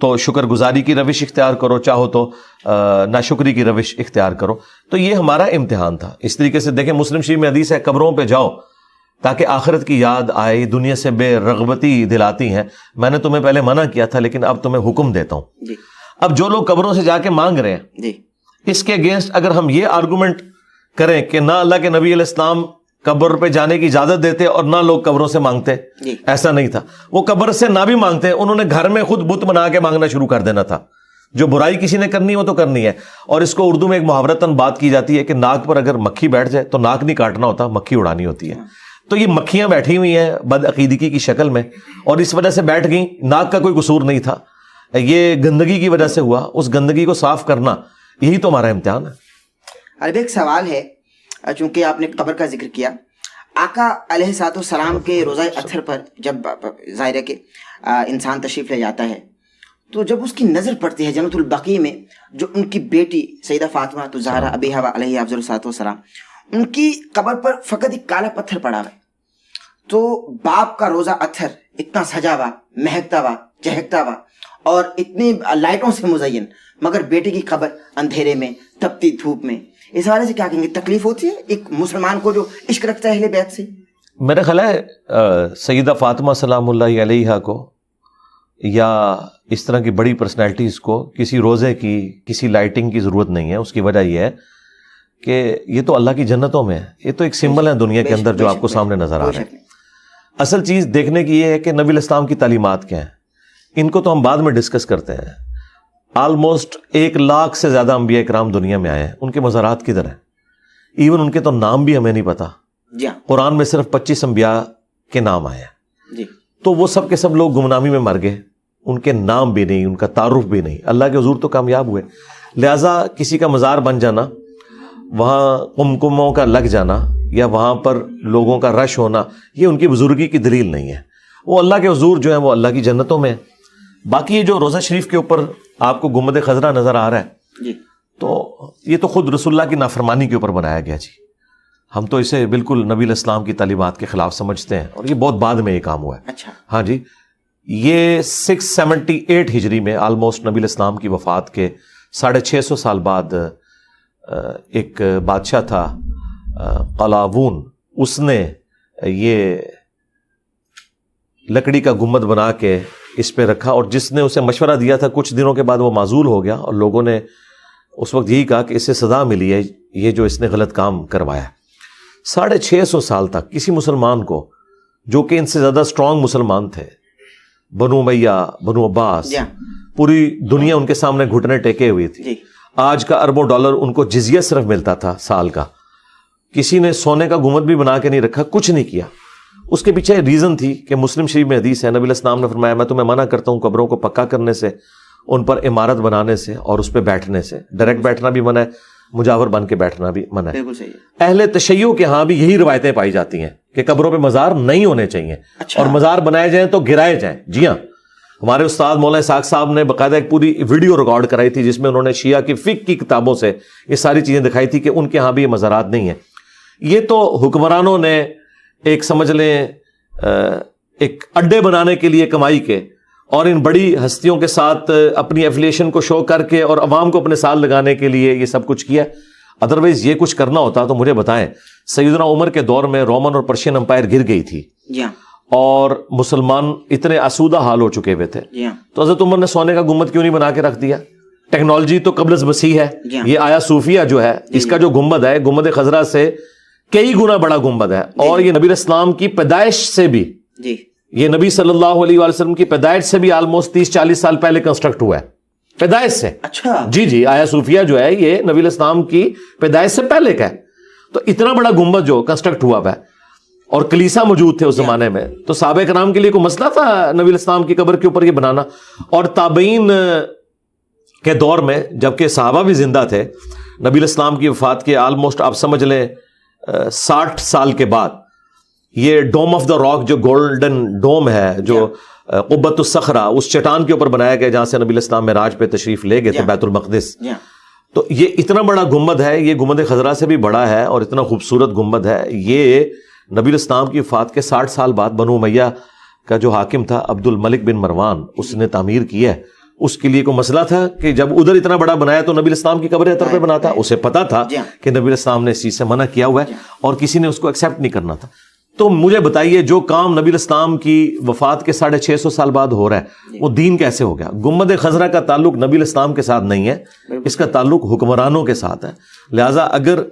تو شکر گزاری کی روش اختیار کرو، چاہو تو ناشکری کی روش اختیار کرو. تو یہ ہمارا امتحان تھا. اس طریقے سے دیکھیں مسلم شریف میں حدیث ہے قبروں پہ جاؤ تاکہ آخرت کی یاد آئے. دنیا سے بے رغبتی دلاتی ہیں. میں نے تمہیں پہلے منع کیا تھا لیکن اب تمہیں حکم دیتا ہوں. اب جو لوگ قبروں سے جا کے مانگ رہے ہیں اس کے اگینسٹ اگر ہم یہ آرگومنٹ کریں کہ نہ اللہ کے نبی علیہ السلام قبر پہ جانے کی اجازت دیتے اور نہ لوگ قبروں سے مانگتے، ایسا نہیں تھا. وہ قبر سے نہ بھی مانگتے، انہوں نے گھر میں خود بت بنا کے مانگنا شروع کر دینا تھا. جو برائی کسی نے کرنی وہ تو کرنی ہے. اور اس کو اردو میں ایک محاورتاً بات کی جاتی ہے کہ ناک پر اگر مکھی بیٹھ جائے تو ناک نہیں کاٹنا ہوتا، مکھی اڑانی ہوتی ہے. تو یہ مکھیاں بیٹھی ہوئی ہیں بدعقیدگی کی شکل میں اور اس وجہ سے بیٹھ گئیں. ناک کا کوئی قصور نہیں تھا، یہ گندگی کی وجہ سے ہوا. اس گندگی کو صاف کرنا یہی تو ہمارا امتحان ہے. اب ایک سوال ہے، چونکہ آپ نے قبر کا ذکر کیا، آقا علیہ الصلوۃ والسلام کے روزہ اطہر پر جب ظاہر ہے کہ انسان تشریف لے جاتا ہے تو جب اس کی نظر پڑتی ہے جنت البقیع میں جو ان کی بیٹی سیدہ فاطمہ تو زہرا ابیہا علیہ افضل الصلوۃ والسلام، ان کی قبر پر فقط ایک کالا پتھر پڑا ہوا ہے. تو باپ کا روزہ اطہر اتنا سجا ہوا، مہکتا ہوا، چہکتا ہوا اور اتنی لائٹوں سے مزین، مگر بیٹے کی قبر اندھیرے میں تپتی دھوپ میں. اس حوالے سے کیا کہیں گے؟ تکلیف ہوتی ہے ایک مسلمان کو جو عشق رکھتا ہے اہل بیت سے؟ میرا خیال ہے سیدہ فاطمہ سلام اللہ علیہا کو یا اس طرح کی بڑی پرسنالٹیز کو کسی روزے کی، کسی لائٹنگ کی ضرورت نہیں ہے. اس کی وجہ یہ ہے کہ یہ تو اللہ کی جنتوں میں ہے. یہ تو ایک سمبل ہے دنیا کے اندر جو آپ کو سامنے نظر آ رہا ہے. اصل چیز دیکھنے کی یہ ہے کہ نبی علیہ السلام کی تعلیمات کیا ہیں. ان کو تو ہم بعد میں ڈسکس کرتے ہیں. آلموسٹ 1 لاکھ سے زیادہ انبیاء کرام دنیا میں آئے ہیں. ان کے مزارات کدھر ہیں؟ ایون ان کے تو نام بھی ہمیں نہیں پتا. قرآن میں صرف 25 انبیاء کے نام آئے ہیں. تو وہ سب کے سب لوگ گمنامی میں مر گئے. ان کے نام بھی نہیں، ان کا تعارف بھی نہیں. اللہ کے حضور تو کامیاب ہوئے. لہٰذا کسی کا مزار بن جانا، وہاں قمقموں کا لگ جانا یا وہاں پر لوگوں کا رش ہونا، یہ ان کی بزرگی کی دلیل نہیں ہے. وہ اللہ کے حضور جو ہیں وہ اللہ کی جنتوں میں. باقی یہ جو روزہ شریف کے اوپر آپ کو گنبد خضرا نظر آ رہا ہے جی تو یہ تو خود رسول اللہ کی نافرمانی کے اوپر بنایا گیا جی. ہم تو اسے بالکل نبی علیہ السلام کی تعلیمات کے خلاف سمجھتے ہیں اور یہ بہت بعد میں یہ کام ہوا ہے. اچھا ہاں جی, یہ 678 ہجری میں آلموسٹ نبی علیہ السلام کی وفات کے 650 سال بعد ایک بادشاہ تھا قلاوون, اس نے یہ لکڑی کا گنبد بنا کے اس پہ رکھا, اور جس نے اسے مشورہ دیا تھا کچھ دنوں کے بعد وہ معزول ہو گیا, اور لوگوں نے اس وقت یہی کہا کہ اس سے سزا ملی ہے یہ جو اس نے غلط کام کروایا. 650 سال تک کسی مسلمان کو, جو کہ ان سے زیادہ اسٹرانگ مسلمان تھے, بنو امیہ, بنو عباس, پوری دنیا ان کے سامنے گھٹنے ٹیکے ہوئی تھی. آج کا اربوں ڈالر ان کو جزیہ صرف ملتا تھا سال کا. کسی نے سونے کا گنبد بھی بنا کے نہیں رکھا, کچھ نہیں کیا. اس کے پیچھے ریزن تھی کہ مسلم شریف میں حدیث ہے, نبی علیہ السلام نے فرمایا میں تمہیں منع کرتا ہوں قبروں کو پکا کرنے سے, ان پر عمارت بنانے سے اور اس پہ بیٹھنے سے. ڈائریکٹ بیٹھنا بھی منع ہے, مجاور بن کے بیٹھنا بھی منع ہے. بالکل صحیح ہے. اہل تشیع کے ہاں بھی یہی روایتیں پائی جاتی ہیں کہ قبروں پہ مزار نہیں ہونے چاہیے, اور مزار بنائے جائیں تو گرائے جائیں. جی ہاں, ہمارے استاد مولانا اسحاق صاحب نے باقاعدہ ایک پوری ویڈیو ریکارڈ کرائی تھی جس میں انہوں نے شیعہ کی فقہ کی کتابوں سے یہ ساری چیزیں دکھائی تھی کہ ان کے ہاں بھی یہ مزارات نہیں ہیں. یہ تو حکمرانوں نے ایک سمجھ لیں ایک اڈے بنانے کے لیے کمائی کے, اور ان بڑی ہستیوں کے ساتھ اپنی ایفیلیشن کو شو کر کے اور عوام کو اپنے ساتھ لگانے کے لیے یہ سب کچھ کیا. ادروائز یہ کچھ کرنا ہوتا تو مجھے بتائیں, سیدنا عمر کے دور میں رومن اور پرشین امپائر گر گئی تھی اور مسلمان اتنے آسودہ حال ہو چکے ہوئے تھے, تو حضرت عمر نے سونے کا گنبد کیوں نہیں بنا کے رکھ دیا؟ ٹیکنالوجی تو قبل از مسیح ہے. یہ آیا صوفیہ جو ہے اس کا جو گنبد ہے گنبد خضرا سے کئی گنا بڑا گنبد ہے, اور یہ نبی اسلام کی پیدائش سے بھی, یہ نبی صلی اللہ علیہ وآلہ وسلم کی پیدائش سے بھی آلموسٹ 30-40 سال پہلے کنسٹرکٹ ہوا ہے, پیدائش سے. اچھا جی آیا صوفیہ جو ہے یہ نبی الاسلام کی پیدائش سے پہلے کا ہے. تو اتنا بڑا گنبد جو کنسٹرکٹ ہوا ہے, اور کلیسا موجود تھے اس زمانے میں, تو صحابہ کرام کے لیے کوئی مسئلہ تھا نبی الاسلام کی قبر کے اوپر یہ بنانا؟ اور تابعین کے دور میں جبکہ صحابہ بھی زندہ تھے, نبی الاسلام کی وفات کے آلموسٹ آپ سمجھ لیں 60 سال کے بعد یہ ڈوم آف دا راک جو گولڈن ڈوم ہے جو قبۃ الصخرہ اس چٹان کے اوپر بنایا گیا جہاں سے نبی الاسلام معراج پہ تشریف لے گئے تھے بیت المقدس, تو یہ اتنا بڑا گنبد ہے, یہ گنبد خضرا سے بھی بڑا ہے اور اتنا خوبصورت گنبد ہے. یہ نبی الاسلام کی وفات کے 60 سال بعد بنو امیہ کا جو حاکم تھا عبد الملک بن مروان, اس نے تعمیر کی ہے. اس کے لیے کوئی مسئلہ تھا کہ جب ادھر اتنا بڑا بنایا تو نبی الاسلام کی قبر اطہر پہ بنا تھا؟ اسے پتا تھا کہ نبی الاسلام نے اس چیز سے منع کیا ہوا ہے اور کسی نے اس کو ایکسیپٹ نہیں کرنا تھا. تو مجھے بتائیے جو کام نبی الاسلام کی وفات کے 650 سال بعد ہو رہا ہے وہ دین کیسے ہو گیا؟ گنبد خضرا کا تعلق نبی الاسلام کے ساتھ نہیں ہے, اس کا تعلق حکمرانوں کے ساتھ ہے. لہٰذا اگر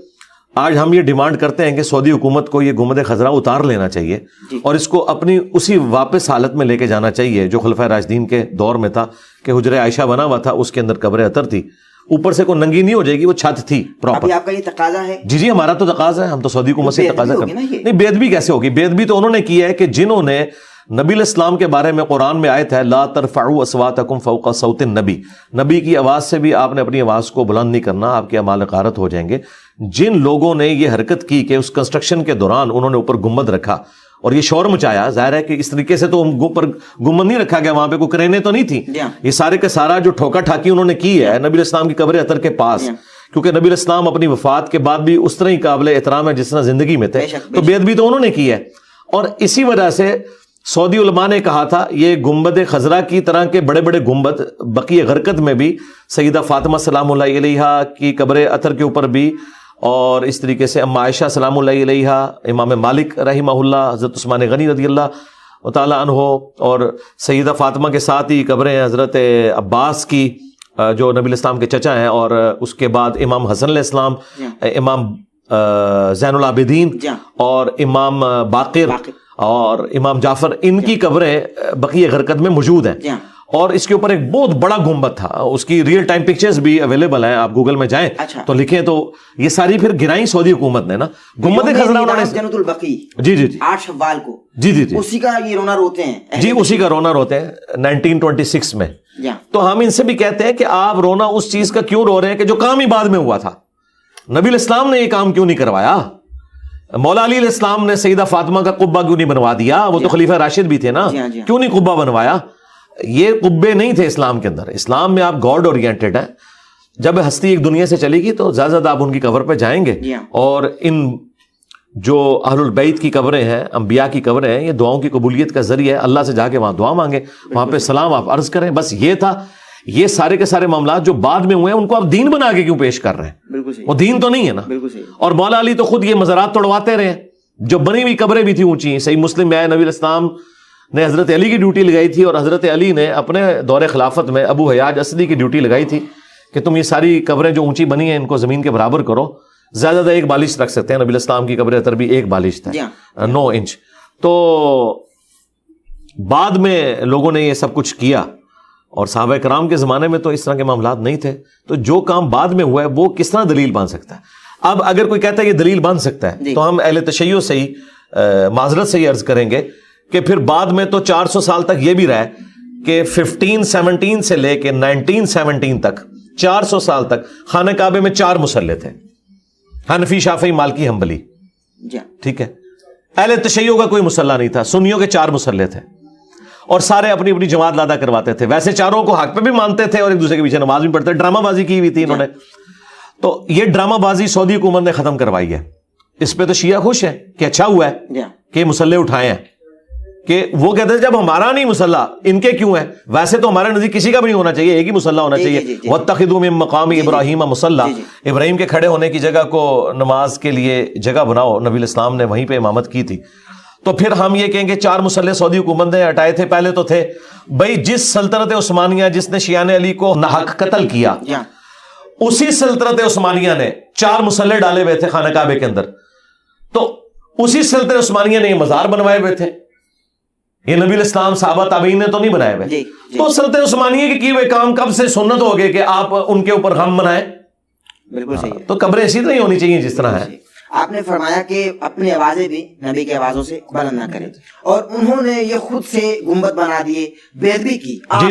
آج ہم یہ ڈیمانڈ کرتے ہیں کہ سعودی حکومت کو یہ گنبد خضرا اتار لینا چاہیے اور اس کو اپنی اسی واپس حالت میں لے کے جانا چاہیے جو خلفۂ راشدین کے دور میں تھا کہ حجرہ عائشہ بنا ہوا تھا, اس کے اندر قبر اطہر تھی, اوپر سے کوئی ننگی نہیں ہو جائے گی, وہ چھت تھی پراپر. آپ کا یہ تقاضا ہے؟ جی ہمارا تو تقاضا ہے, ہم تو سعودی حکومت سے تقاضا کرتے ہیں. نہیں بے ادبی کیسے ہوگی؟ بے ادبی تو انہوں نے کی ہے کہ جنہوں نے نبی الاسلام کے بارے میں قرآن میں آیت ہے لا ترفعوا اصواتکم فوق صوت النبی, نبی کی آواز سے بھی آپ نے اپنی آواز کو بلند نہیں کرنا, آپ کے اعمال غارت ہو جائیں گے. جن لوگوں نے یہ حرکت کی کہ اس کنسٹرکشن کے دوران انہوں نے اوپر گنبد رکھا اور یہ شور مچایا, ظاہر ہے کہ اس طریقے سے تو اوپر گنبد نہیں رکھا گیا, وہاں پہ کوئی کرینیں تو نہیں تھی, یہ سارے کا سارا جو ٹھوکا ٹھاکی انہوں نے کی ہے نبی الاسلام کی قبر اطہر کے پاس, کیونکہ نبی الاسلام اپنی وفات کے بعد بھی اس طرح ہی قابل احترام ہے جس طرح زندگی میں تھے, تو بے ادبی تو انہوں نے کی ہے. اور اسی وجہ سے سعودی علماء نے کہا تھا یہ گنبد خضرا کی طرح کے بڑے بڑے گنبد بقیہ غرقت میں بھی سیدہ فاطمہ سلام اللہ علیہا کی قبر اطہر کے اوپر بھی, اور اس طریقے سے ام عائشہ سلام اللہ علیہا, امام مالک رحمہ اللہ, حضرت عثمان غنی رضی اللہ تعالیٰ عنہ, اور سیدہ فاطمہ کے ساتھ ہی قبریں حضرت عباس کی جو نبی الاسلام کے چچا ہیں, اور اس کے بعد امام حسن علیہ السلام, امام زین العابدین اور امام باقر اور امام جعفر, ان کی قبریں بقیہ غرقت میں موجود ہیں. اور اس کے اوپر ایک بہت بڑا گنبد تھا, اس کی ریئل ٹائم پکچرز بھی اویلیبل ہیں, آپ گوگل میں جائیں تو لکھیں, تو یہ ساری پھر گرائیں سعودی حکومت نے نا گنبد خضرا انہوں نے جنت البقیع جی 8 شوال کو اسی کا یہ رونا روتے ہیں, اسی کا رونا روتے ہیں 1926 میں. تو ہم ان سے بھی کہتے ہیں کہ آپ رونا اس چیز کا کیوں رو رہے ہیں کہ جو کام ہی بعد میں ہوا تھا. نبی الاسلام نے یہ کام کیوں نہیں کروایا؟ مولا علی علیہ السلام نے سیدہ فاطمہ کا قبہ کیوں نہیں بنوا دیا؟ وہ تو خلیفہ راشد بھی تھے نا, کیوں نہیں قبہ بنوایا؟ یہ قبے نہیں تھے اسلام کے اندر. اسلام میں آپ گاڈ اورینٹڈ ہیں. جب ہستی ایک دنیا سے چلے گی تو زیادہ زیادہ آپ ان کی قبر پہ جائیں گے, اور ان جو اہل البیت کی قبریں ہیں, انبیاء کی قبریں ہیں, یہ دعاؤں کی قبولیت کا ذریعہ ہے. اللہ سے جا کے وہاں دعا مانگیں, وہاں پہ سلام آپ عرض کریں. بس یہ تھا. یہ سارے کے سارے معاملات جو بعد میں ہوئے ہیں ان کو آپ دین بنا کے کیوں پیش کر رہے ہیں؟ بالکل صحیح, وہ دین تو نہیں ہے نا. بالکل صحیح. اور مولا علی تو خود یہ مزارات توڑواتے رہے. جو بنی ہوئی قبریں بھی تھیں اونچی, صحیح مسلم میں نبی الاسلام نے حضرت علی کی ڈیوٹی لگائی تھی, اور حضرت علی نے اپنے دور خلافت میں ابو حیاج اسدی کی ڈیوٹی لگائی تھی کہ تم یہ ساری قبریں جو اونچی بنی ہیں ان کو زمین کے برابر کرو. زیادہ زیادہ 1 بالش رکھ سکتے ہیں. نبی الاسلام کی قبر اتر بھی 1 بالش تھا, 9 انچ. تو بعد میں لوگوں نے یہ سب کچھ کیا, اور صحابہ کرام کے زمانے میں تو اس طرح کے معاملات نہیں تھے. تو جو کام بعد میں ہوا ہے وہ کس طرح دلیل بن سکتا ہے؟ اب اگر کوئی کہتا ہے یہ دلیل بن سکتا ہے تو ہم اہل تشیع سے ہی معذرت سے ہی عرض کریں گے کہ پھر بعد میں تو 400 سال تک یہ بھی رہا ہے کہ 1517 سے لے کے 1917 تک 400 سال تک خانہ کعبے میں 4 مصلی تھے, حنفی, شافعی, مالکی, حنبلی. ٹھیک ہے. اہل تشیع کا کوئی مصلی نہیں تھا, سنیوں کے 4 مصلی تھے, اور سارے اپنی اپنی جماعت لادا کرواتے تھے. ویسے چاروں کو حق پہ بھی مانتے تھے اور ایک دوسرے کے پیچھے نماز بھی پڑھتے. ڈرامہ بازی کی ہوئی تھی انہوں نے. تو یہ ڈرامہ بازی سعودی حکومت نے ختم کروائی ہے. اس پہ تو شیعہ خوش ہے کہ اچھا ہوا ہے کہ مصلی اٹھائے ہیں, کہ وہ کہتے ہیں جب ہمارا نہیں مصلی ان کے کیوں ہے. ویسے تو ہمارے نزدیک کسی کا بھی نہیں ہونا چاہیے, ایک ہی مصلی ہونا چاہیے. وَاتَّخِذُوا مِن مَقَامِ إِبْرَاهِيمَ مُصَلَّى, ابراہیم کے کھڑے ہونے کی جگہ کو نماز کے لیے جگہ بناؤ. نبی الاسلام نے وہیں پہ امامت کی تھی. تو پھر ہم یہ کہیں گے 4 مصلی سعودی حکومت نے ہٹائے تھے. پہلے تو تھے بھائی جس سلطنت عثمانیہ جس نے شیعان علی کو ناحق قتل کیا, اسی سلطنت عثمانیہ نے 4 مصلی ڈالے ہوئے تھے خانہ کعبے کے اندر. تو اسی سلطنت عثمانیہ نے یہ مزار بنوائے ہوئے تھے. یہ نبی الاسلام صحابہ تابعین نے تو نہیں بنائے ہوئے. تو سلطنت عثمانیہ کے کیے ہوئے کام کب سے سنت ہو گئے کہ آپ ان کے اوپر غم منائیں؟ بالکل صحیح. تو قبریں اسی طرح ہی ہونی چاہیے جس طرح ہے. آپ نے فرمایا کہ اپنی آوازیں بھی نبی کی آوازوں سے بلند نہ کریں, اور انہوں نے یہ خود سے گنبد بنا دیے, بیدبی کی آپ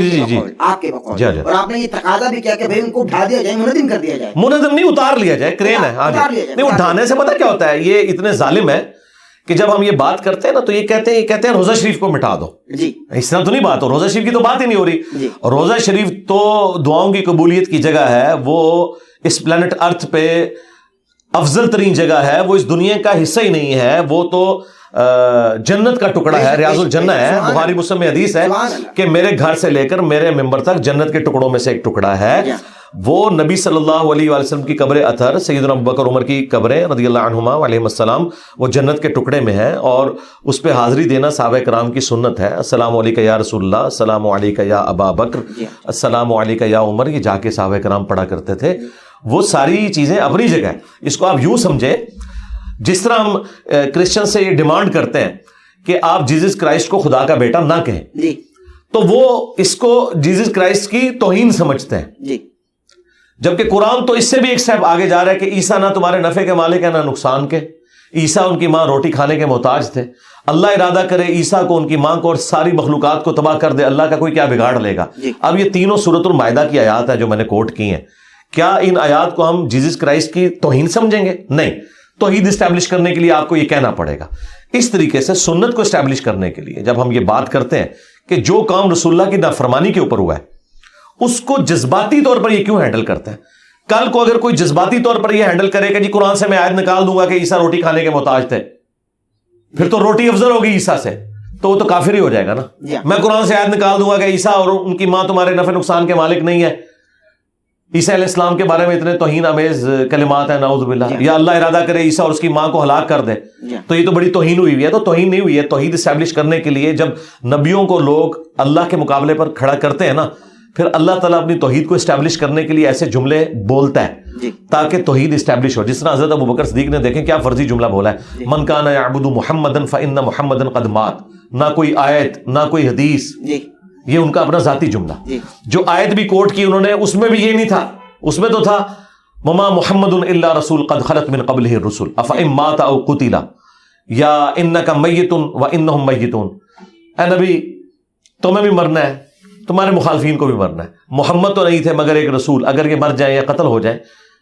کے بقول, اور آپ نے یہ تقاضا بھی کیا کہ بھائی ان کو اٹھا دیا جائے, منہدم کر دیا جائے. منہدم نہیں, اتار لیا جائے, کرین ہے. نہیں, اٹھانے سے پتہ کیا ہوتا ہے, یہ اتنے ظالم ہے کہ جب ہم یہ بات کرتے ہیں نا تو یہ کہتے ہیں روزہ شریف کو مٹا دو. جی, اس طرح تو نہیں بات ہو, روزہ شریف کی تو بات ہی نہیں ہو رہی. روزہ شریف تو دعاؤں کی قبولیت کی جگہ ہے, وہ اس پلانٹ ارتھ پہ افضل ترین جگہ ہے, وہ اس دنیا کا حصہ ہی نہیں ہے, وہ تو جنت کا ٹکڑا ہے, ریاض الجنہ ہے. بخاری مسلم میں حدیث ہے کہ میرے گھر سے لے کر میرے ممبر تک جنت کے ٹکڑوں میں سے ایک ٹکڑا ہے. وہ نبی صلی اللہ علیہ وآلہ وسلم کی قبر اطہر, سیدنا ابوبکر عمر کی قبریں رضی اللہ عنہما علیہم السلام, وہ جنت کے ٹکڑے میں ہیں, اور اس پہ حاضری دینا صحابہ کرام کی سنت ہے. السلام علیکہ یا رسول اللہ, السلام علیکہ یا ابا بکر, السلام علیکہ یا عمر. یہ جا کے صحابہ کرام پڑھا کرتے تھے. وہ ساری چیزیں اپنی جگہ ہیں. اس کو آپ یوں سمجھیں جس طرح ہم کرسچن سے یہ ڈیمانڈ کرتے ہیں کہ آپ جیزس کرائسٹ کو خدا کا بیٹا نہ کہیں, تو وہ اس کو جیزس کرائسٹ کی توہین سمجھتے ہیں. جبکہ قرآن تو اس سے بھی ایک سٹیپ آگے جا رہا ہے کہ عیسیٰ نہ تمہارے نفع کے مالک ہے نہ نقصان کے. عیسیٰ ان کی ماں روٹی کھانے کے محتاج تھے. اللہ ارادہ کرے عیسیٰ کو, ان کی ماں کو اور ساری مخلوقات کو تباہ کر دے, اللہ کا کوئی کیا بگاڑ لے گا. اب یہ تینوں سورۃ المائدہ کی آیات ہیں جو میں نے کوٹ کی ہیں. کیا ان آیات کو ہم جیزس کرائسٹ کی توہین سمجھیں گے؟ نہیں. توحید اسٹیبلش کرنے کے لیے آپ کو یہ کہنا پڑے گا. اس طریقے سے سنت کو اسٹیبلش کرنے کے لیے جب ہم یہ بات کرتے ہیں کہ جو کام رسول اللہ کی نافرمانی کے اوپر ہوا ہے, اس کو جذباتی طور پر یہ کیوں ہینڈل کرتے ہیں؟ کل کو اگر کوئی جذباتی طور پر یہ ہینڈل کرے کہ جی قرآن سے میں آیت نکال دوں گا کہ عیسیٰ روٹی کھانے کے محتاج تھے, پھر تو روٹی افضل ہوگی عیسیٰ سے, تو وہ تو کافر ہی ہو جائے گا نا. میں قرآن سے آیت نکال دوں گا کہ عیسیٰ اور ان کی ماں تمہارے نفع نقصان کے مالک نہیں ہے. عیسیٰ علیہ السلام کے بارے میں اتنے توہین آمیز کلمات ہیں, نعوذ باللہ. یا اللہ ارادہ کرے عیسیٰ اور اس کی ماں کو ہلاک کر دے, تو یہ تو بڑی توہین ہوئی ہے. تو توہین نہیں ہوئی ہے. توحید اسٹیبلش کرنے کے لیے جب نبیوں کو لوگ اللہ کے مقابلے پر کھڑا کرتے ہیں نا, پھر اللہ تعالیٰ اپنی توحید کو اسٹیبلش کرنے کے لیے ایسے جملے بولتا ہے تاکہ توحید اسٹیبلش ہو. جس طرح حضرت ابوبکر صدیق نے دیکھیں کیا فرضی جملہ بولا ہے, من کان یعبد محمدا فإن محمدا قد مات. نہ کوئی آیت نہ کوئی حدیث, یہ ان کا اپنا ذاتی جملہ. جو آیت بھی کوٹ کی انہوں نے, اس میں بھی یہ نہیں تھا. اس میں تو تھا وما محمد الا رسول قد خلت من قبلہ الرسل افإن مات او قتل یا انک میت وانہم میتون. اے نبی تمہیں بھی مرنا ہے, تمہارے مخالفین کو بھی مرنا ہے. محمد تو نہیں تھے مگر ایک رسول, اگر یہ مر جائیں یا قتل ہو جائیں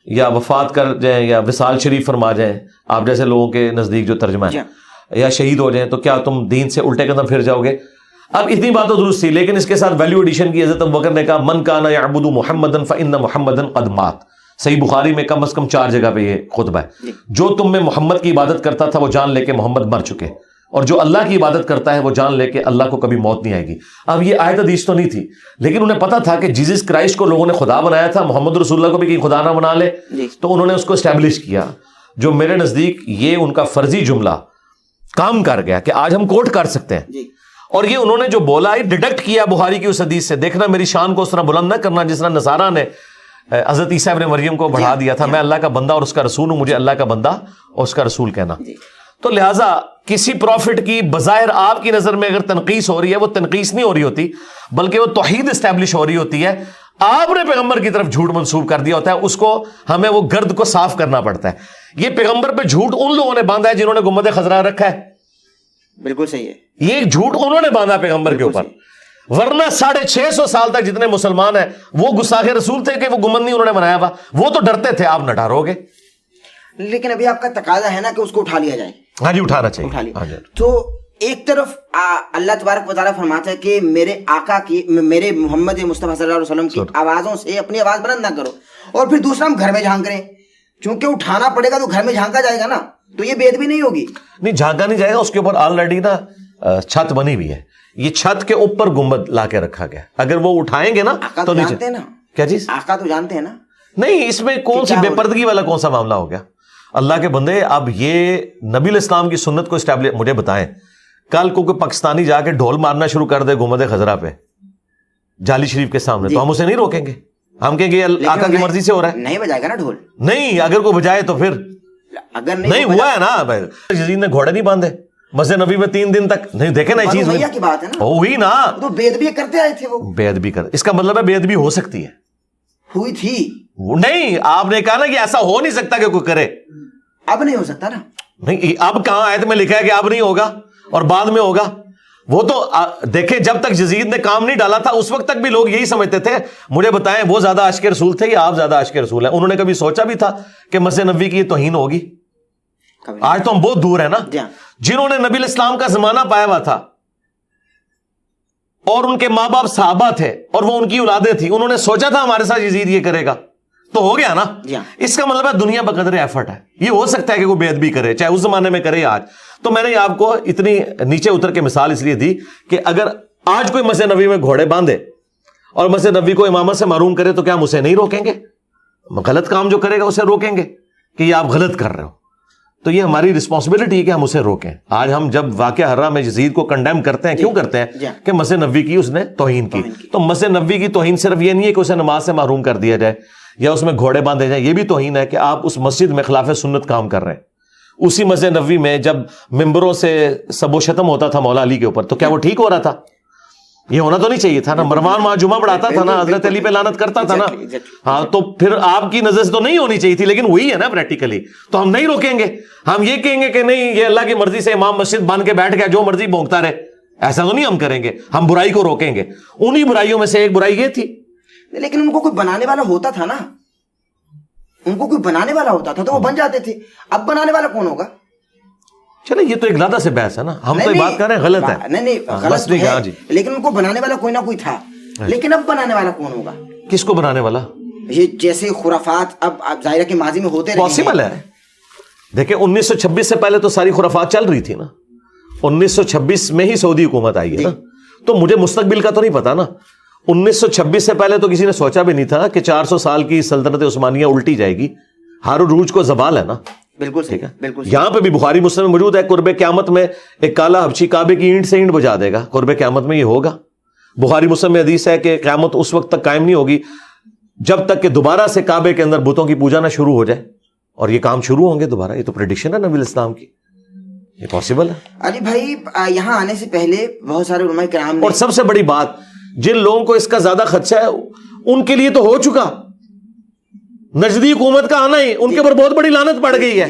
یا وفات کر جائیں یا وصال شریف فرما جائیں, آپ جیسے لوگوں کے نزدیک جو ترجمہ ہے, یا شہید ہو جائیں, تو کیا تم دین سے الٹے قدم پھر جاؤ گے؟ اب اتنی بات تو درست تھی، لیکن اس کے ساتھ ویلیو ایڈیشن کی. حضرت ابوبکر نے کہا من کان یعبد محمدا فان محمدا قد مات. صحیح بخاری میں کم از کم 4 جگہ پہ یہ خطبہ ہے. جو تم میں محمد کی عبادت کرتا تھا وہ جان لے کے محمد مر چکے، اور جو اللہ کی عبادت کرتا ہے وہ جان لے کے اللہ کو کبھی موت نہیں آئے گی. اب یہ آیت حدیث تو نہیں تھی، لیکن انہیں پتا تھا کہ جیزس کرائسٹ کو لوگوں نے خدا بنایا تھا، محمد رسول اللہ کو بھی کہیں خدا نہ بنا لے، تو انہوں نے اس کو اسٹیبلش کیا. جو میرے نزدیک یہ ان کا فرضی جملہ کام کر گیا کہ آج ہم کوٹ کر سکتے ہیں. اور یہ انہوں نے جو بولا یہ ڈیڈکٹ کیا بخاری کی اس حدیث سے. دیکھنا میری شان کو اس طرح بلند نہ کرنا جس طرح نصارہ نے حضرت عیسیٰ ابن مریم کو بڑھا دیا تھا. میں اللہ کا بندہ اور اس کا رسول ہوں، مجھے اللہ کا بندہ اور اس کا رسول کہنا. تو لہٰذا کسی پروفٹ کی بظاہر آپ کی نظر میں اگر تنقیص ہو رہی ہے، وہ تنقیص نہیں ہو رہی ہوتی بلکہ وہ توحید اسٹیبلش ہو رہی ہوتی ہے. آپ نے پیغمبر کی طرف جھوٹ منسوب کر دیا ہوتا ہے، اس کو ہمیں وہ گرد کو صاف کرنا پڑتا ہے. یہ پیغمبر پہ جھوٹ ان لوگوں نے باندھا ہے جنہوں نے گنبد خضرا رکھا ہے. بالکل صحیح ہے. یہ جھوٹ انہوں نے باندھا پیغمبر کے اوپر، ورنہ 650 سال تک جتنے مسلمان ہیں وہ گستاخ رسول تھے کہ وہ گنبد نہیں انہوں نے بنایا ہوا، وہ تو ڈرتے تھے. آپ نہ ڈرو گے. لیکن ابھی آپ کا تقاضا ہے نا کہ اس کو اٹھا لیا جائے. ہاں جی اٹھانا چاہیے. اٹھا لیا. تو ایک طرف اللہ تبارک و تعالیٰ فرماتا ہے کہ میرے آقا کی، میرے محمد مصطفیٰ صلی اللہ علیہ وسلم کی آوازوں سے اپنی آواز بلند نہ کرو. اور پھر دوسرا ہم گھر میں جھانک رہے ہیں، چونکہ اٹھانا پڑے گا تو گھر میں جھانکا جائے گا نا، تو یہ بے ادبی نہیں ہوگی. نہیں جھانکا نہیں جائے گا، اس کے اوپر آلریڈی نا چھت بنی ہوئی ہے. یہ چھت کے اوپر گنبد لا کے رکھا گیا. اگر وہ اٹھائیں گے نا تو جانتے ہیں نا کیا چیز آقا تو جانتے ہیں نا. نہیں اس میں کون سی بے پردگی والا کون سا معاملہ ہو گیا. اللہ کے بندے اب یہ نبی الاسلام کی سنت کو اسٹیبلش، مجھے بتائیں کل کو کوئی پاکستانی جا کے ڈھول مارنا شروع کر دے گنبد خضرا پہ جالی شریف کے سامنے تو ہم اسے نہیں روکیں گے. ہم کہیں گے آقا کی مرضی سے ہو رہا ہے. نہیں بجائے گا نا ڈھول. نہیں اگر کوئی بجائے تو پھر اگر نہیں ہوا ہے نا. یزید نے گھوڑے نہیں باندھے مسجد نبی میں 3 دن تک. نہیں دیکھے نا یہ چیز کی بات ہے نا، ہوئی نا. تو بے ادبی کرتے آئے تھے وہ. بے ادبی کر، اس کا مطلب ہے بے ادبی ہو سکتی ہے، ہوئی تھی. نہیں آپ نے کہا نا کہ ایسا ہو نہیں سکتا کہ کوئی کرے. اب نہیں ہو سکتا نا. نہیں اب کہاں آیت میں لکھا ہے کہ اب نہیں ہوگا اور بعد میں ہوگا. وہ تو دیکھیں جب تک یزید نے کام نہیں ڈالا تھا اس وقت تک بھی لوگ یہی سمجھتے تھے. مجھے بتائیں وہ زیادہ عاشق رسول تھے یا آپ زیادہ عاشق رسول ہیں؟ انہوں نے کبھی سوچا بھی تھا کہ مسجد نبوی کی یہ توہین ہوگی؟ آج تو ہم بہت دور ہیں نا. جنہوں نے نبی الاسلام کا زمانہ پایا ہوا تھا اور ان کے ماں باپ صحابہ تھے اور وہ ان کی اولادیں تھیں، انہوں نے سوچا تھا ہمارے ساتھ یزید یہ کرے گا تو ہو گیا نا. اس کا مطلب ہے دنیا بقدر ایفرٹ ہے. یہ ہو سکتا ہے کہ کوئی بے ادبی کرے، چاہے اس زمانے میں کرے آج. تو میں نے آپ کو اتنی نیچے اتر کے مثال اس لیے دی کہ اگر آج کوئی مسجد نبوی میں گھوڑے باندھے اور مسجد نبوی کو امامت سے محروم کرے تو کیا ہم اسے نہیں روکیں گے؟ غلط کام جو کرے گا اسے روکیں گے کہ یہ آپ غلط کر رہے ہو. تو یہ ہماری رسپانسبلٹی ہے کہ ہم اسے روکیں. آج ہم جب واقعہ حرہ میں یزید کو کنڈیم کرتے ہیں کیوں کرتے ہیں؟ کہ مسجد نبوی کی اس نے توہین کی. تو مسجد نبوی کی توہین صرف یہ نہیں ہے کہ اسے نماز سے محروم کر دیا جائے یا اس میں گھوڑے باندھے جائیں، یہ بھی توہین ہے کہ آپ اس مسجد میں خلاف سنت کام کر رہے ہیں. اسی مسجد نبوی میں جب ممبروں سے سب و شتم ہوتا تھا مولا علی کے اوپر تو کیا وہ ٹھیک ہو رہا تھا؟ یہ ہونا تو نہیں چاہیے تھا نا. مروان وہاں جمعہ پڑھاتا تھا نا، حضرت علی پہ لعنت کرتا تھا نا. ہاں تو پھر آپ کی نظر سے تو نہیں ہونی چاہیے تھی، لیکن وہی ہے نا پریکٹیکلی. تو ہم نہیں روکیں گے. ہم یہ کہیں گے کہ نہیں یہ اللہ کی مرضی سے امام مسجد بن کے بیٹھ گیا جو مرضی بھونکتا رہے، ایسا تو نہیں ہم کریں گے. ہم برائی کو روکیں گے. انہی برائیوں میں سے ایک برائی یہ تھی. لیکن ان کو کوئی بنانے والا ہوتا تھا نا، ان کو کوئی بنانے والا ہوتا تھا تو وہ بن جاتے تھے. اب بنانے والا کون ہوگا؟ چلے یہ تو ایک لادہ سے بحث ہے نا، ہم تو بات کر رہے ہیں غلط ہے. نہیں غلط ہے، لیکن ان کو بنانے والا کوئی نہ کوئی تھا. لیکن اب بنانے والا کون ہوگا؟ کس کو بنانے والا؟ یہ جیسے خرافات اب ظاہرہ کے ماضی میں ہوتے رہے ہیں. پاسبل ہے. دیکھیں 1926 سے پہلے تو ساری خرافات چل رہی تھی نا. 1926 میں ہی سعودی حکومت آئی ہے نا. تو مجھے مستقبل کا تو نہیں پتا نا. 1926 سے پہلے تو کسی نے سوچا بھی نہیں تھا کہ 400 سال کی سلطنت عثمانیہ الٹی جائے گی. ہار العروج کو زوال ہے نا. بالکل ٹھیک ہے. بالکل یہاں پہ بھی بخاری مسلم میں موجود ہے قرب قیامت میں ایک کالا حبشی کعبے کی اینٹ سے اینٹ بجا دے گا. قرب قیامت میں یہ ہوگا. بخاری مسلم میں حدیث ہے کہ قیامت اس وقت تک قائم نہیں ہوگی جب تک کہ دوبارہ سے کعبے کے اندر بتوں کی پوجا نہ شروع ہو جائے. اور یہ کام شروع ہوں گے دوبارہ. یہ تو پریڈکشن ہے نبی الاسلام کی. یہ پاسبل ہے. علی بھائی یہاں آنے سے پہلے بہت سارے علماء کرام نے، اور سب سے بڑی بات جن لوگوں کو اس کا زیادہ خدشہ ہے ان کے لیے تو ہو چکا. نجدی حکومت کا آنا ہی ان کے اوپر بہت بڑی لعنت پڑ گئی ہے.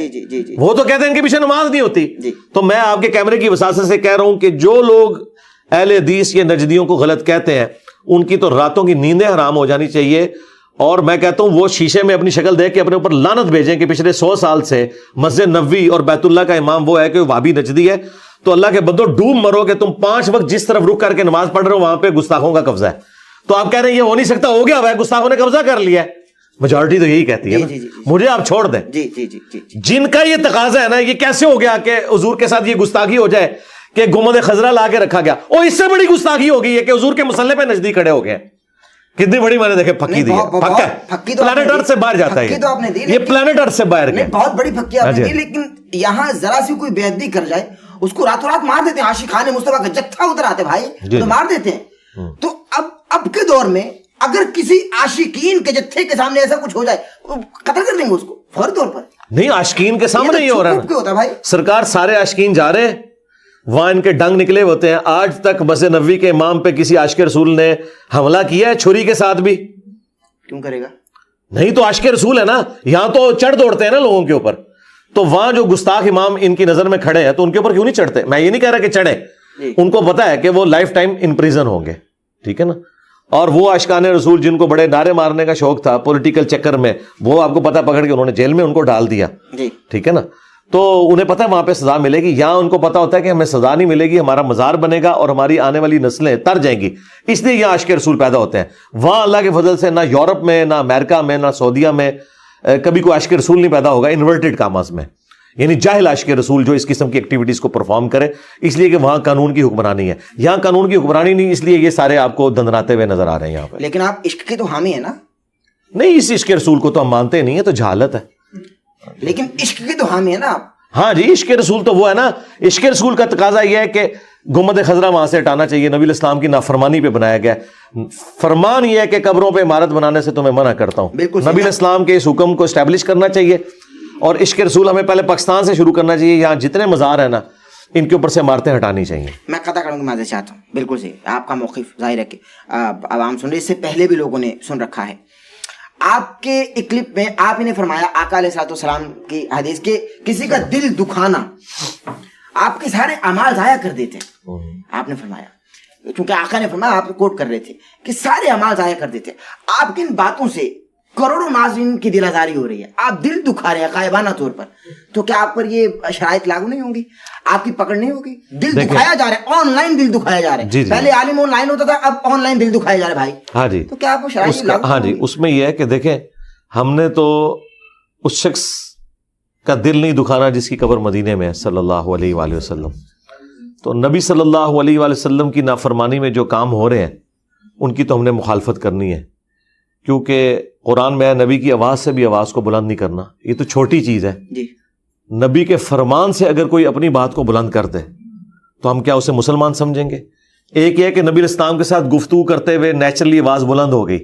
وہ تو کہتے ہیں ان کے پیچھے نماز نہیں ہوتی. تو میں آپ کے کیمرے کی وساطت سے کہہ رہا ہوں کہ جو لوگ اہل حدیث یا نجدیوں کو غلط کہتے ہیں ان کی تو راتوں کی نیندیں حرام ہو جانی چاہیے. اور میں کہتا ہوں وہ شیشے میں اپنی شکل دیکھ کے اپنے اوپر لعنت بھیجیں کہ پچھلے 100 سال سے مسجد نبوی اور بیت اللہ کا امام وہ ہے کہ وہ وہابی نجدی ہے. تو اللہ کے بندو ڈوب مرو کہ تم 5 وقت جس طرف رک کر کے نماز پڑھ رہے ہو وہاں پہ گستاخوں کا قبضہ ہے. تو آپ کہہ رہے ہیں یہ ہو نہیں سکتا, ہو گیا ہوا ہے, گستاخوں نے قبضہ کر لیا ہے. میجورٹی تو یہی کہتی ہے نا, مجھے آپ چھوڑ دیں. جن کا یہ تقاضا ہے نا, یہ کیسے ہو گیا کہ حضور کے ساتھ یہ گستاخی ہو جائے کہ گنبد خضرا لا کے رکھا گیا, اور اس سے بڑی گستاخی ہو گئی ہے کہ حضور کے مصلی پہ نزدیک کھڑے ہو گئے. کتنی بڑی میں نے دیکھے پھکی دی ہے, پلانٹ ارتھ سے باہر جاتا ہے یہ پلانٹ ارتھ سے باہر گیا, بہت بڑی پھکی آپ نے دی. لیکن یہاں ذرا سی کوئی بے ادبی کر جائے اس کو راتوں رات مار دیتے ہیں. عاشقان مصطفیٰ کا جتھا ادھر آتے بھائی تو مار دیتے ہیں. تو اب کے دور میں اگر کسی عاشقین کے جتھے کے سامنے ایسا کچھ ہو جائے قتل کر دیں گے اس کو فوری طور پر. نہیں, عاشقین کے سامنے یہ ہو رہا ہے بھائی. سرکار سارے عاشقین جا رہے ہیں, وہاں ان کے ڈنگ نکلے ہوتے ہیں. آج تک مسجد نبوی کے امام پہ کسی عاشق رسول نے حملہ کیا ہے چھری کے ساتھ بھی؟ کیوں کرے گا؟ نہیں تو عاشق رسول ہے نا, یہاں تو چڑھ دوڑتے ہیں نا لوگوں کے اوپر. تو وہاں جو گستاخ امام ان کی نظر میں کھڑے ہیں تو ان کے اوپر کیوں نہیں چڑھتے؟ میں یہ نہیں کہہ رہا کہ چڑھے, ان کو پتا ہے کہ وہ لائف ٹائم ان پریزن ہوں گے, ٹھیک ہے نا. اور وہ عاشقان رسول جن کو بڑے نعرے مارنے کا شوق تھا پولیٹیکل چکر میں, وہ آپ کو پتا پکڑ کے انہوں نے جیل میں ان کو ڈال دیا, ٹھیک ہے نا. تو انہیں پتا ہے وہاں پہ سزا ملے گی. یہاں ان کو پتا ہوتا ہے کہ ہمیں سزا نہیں ملے گی, ہمارا مزار بنے گا اور ہماری آنے والی نسلیں تر جائیں گی, اس لیے یہاں عاشق رسول پیدا ہوتے ہیں. وہاں اللہ کے فضل سے نہ یورپ میں, نہ امریکہ میں, نہ سعودیہ میں کبھی کوئی عاشق رسول نہیں پیدا ہوگا انورٹڈ کاماز میں, یعنی جاہل عاشق رسول جو اس قسم کی ایکٹیویٹیز کو پرفارم کرے, اس لیے کہ وہاں قانون کی حکمرانی ہے. یہاں قانون کی حکمرانی نہیں, اس لیے یہ سارے آپ کو دندناتے ہوئے نظر آ رہے ہیں یہاں پہ. لیکن آپ عشق کے تو حامی ہیں نا؟ نہیں, اس عشق رسول کو تو ہم مانتے نہیں ہیں, تو جہالت ہے. لیکن عشق کے تو حامی ہیں نا آپ. ہاں جی, عشق رسول تو وہ ہے نا. عشق رسول کا تقاضا یہ ہے کہ گنبد خضرا وہاں سے ہٹانا چاہیے, نبی الاسلام کی نافرمانی پہ بنایا گیا. فرمان یہ ہے کہ قبروں پہ عمارت بنانے سے تمہیں منع کرتا ہوں. نبی الاسلام کے اس حکم کو اسٹیبلش کرنا چاہیے. اور عشق رسول ہمیں پہلے پاکستان سے شروع کرنا چاہیے. یہاں جتنے مزار ہیں نا ان کے اوپر سے عمارتیں ہٹانی چاہیے. میں قطع کروں گی, معذرت چاہتا ہوں. بالکل صحیح, آپ کا موقف ظاہر ہے کہ عوام سن رہے, اس سے پہلے بھی لوگوں نے سن رکھا ہے. آپ کے ایک کلپ میں آپ نے فرمایا آقا علیہ الصلوۃ والسلام کی حدیث کے کسی کا دل دکھانا آپ کے سارے اعمال ضائع کر دیتے ہیں. آپ نے فرمایا, چونکہ آقا نے فرمایا, آپ کوٹ کر رہے تھے کہ سارے اعمال ضائع کر دیتے. آپ کی ان باتوں سے کروڑوں ناظرین کی دل آزاری ہو رہی ہے, آپ دل دکھا رہے ہیں غائبانہ طور پر, تو کیا آپ پر یہ شرائط لاگو نہیں ہوں گی؟ آپ کی پکڑ نہیں ہوگی؟ دل دکھایا جا رہا ہے, آن لائن دل دکھایا جا رہا ہے. پہلے عالم آن لائن ہوتا تھا, اب آن لائن دل دکھایا جا رہا ہے بھائی. ہاں جی, تو کیا آپ کو شرائط لاگو؟ ہاں جی, اس میں یہ ہے کہ دیکھیں, ہم نے تو اس شخص کا دل نہیں دکھانا جس کی قبر مدینے میں ہے صلی اللہ علیہ وآلہ وسلم. تو نبی صلی اللہ علیہ وآلہ وسلم کی نافرمانی میں جو کام ہو رہے ہیں ان کی تو ہم نے مخالفت کرنی ہے, کیونکہ قرآن میں نبی کی آواز سے بھی آواز کو بلند نہیں کرنا. یہ تو چھوٹی چیز ہے جی. نبی کے فرمان سے اگر کوئی اپنی بات کو بلند کر دے تو ہم کیا اسے مسلمان سمجھیں گے؟ ایک یہ کہ نبی اسلام کے ساتھ گفتگو کرتے ہوئے نیچرلی آواز بلند ہو گئی,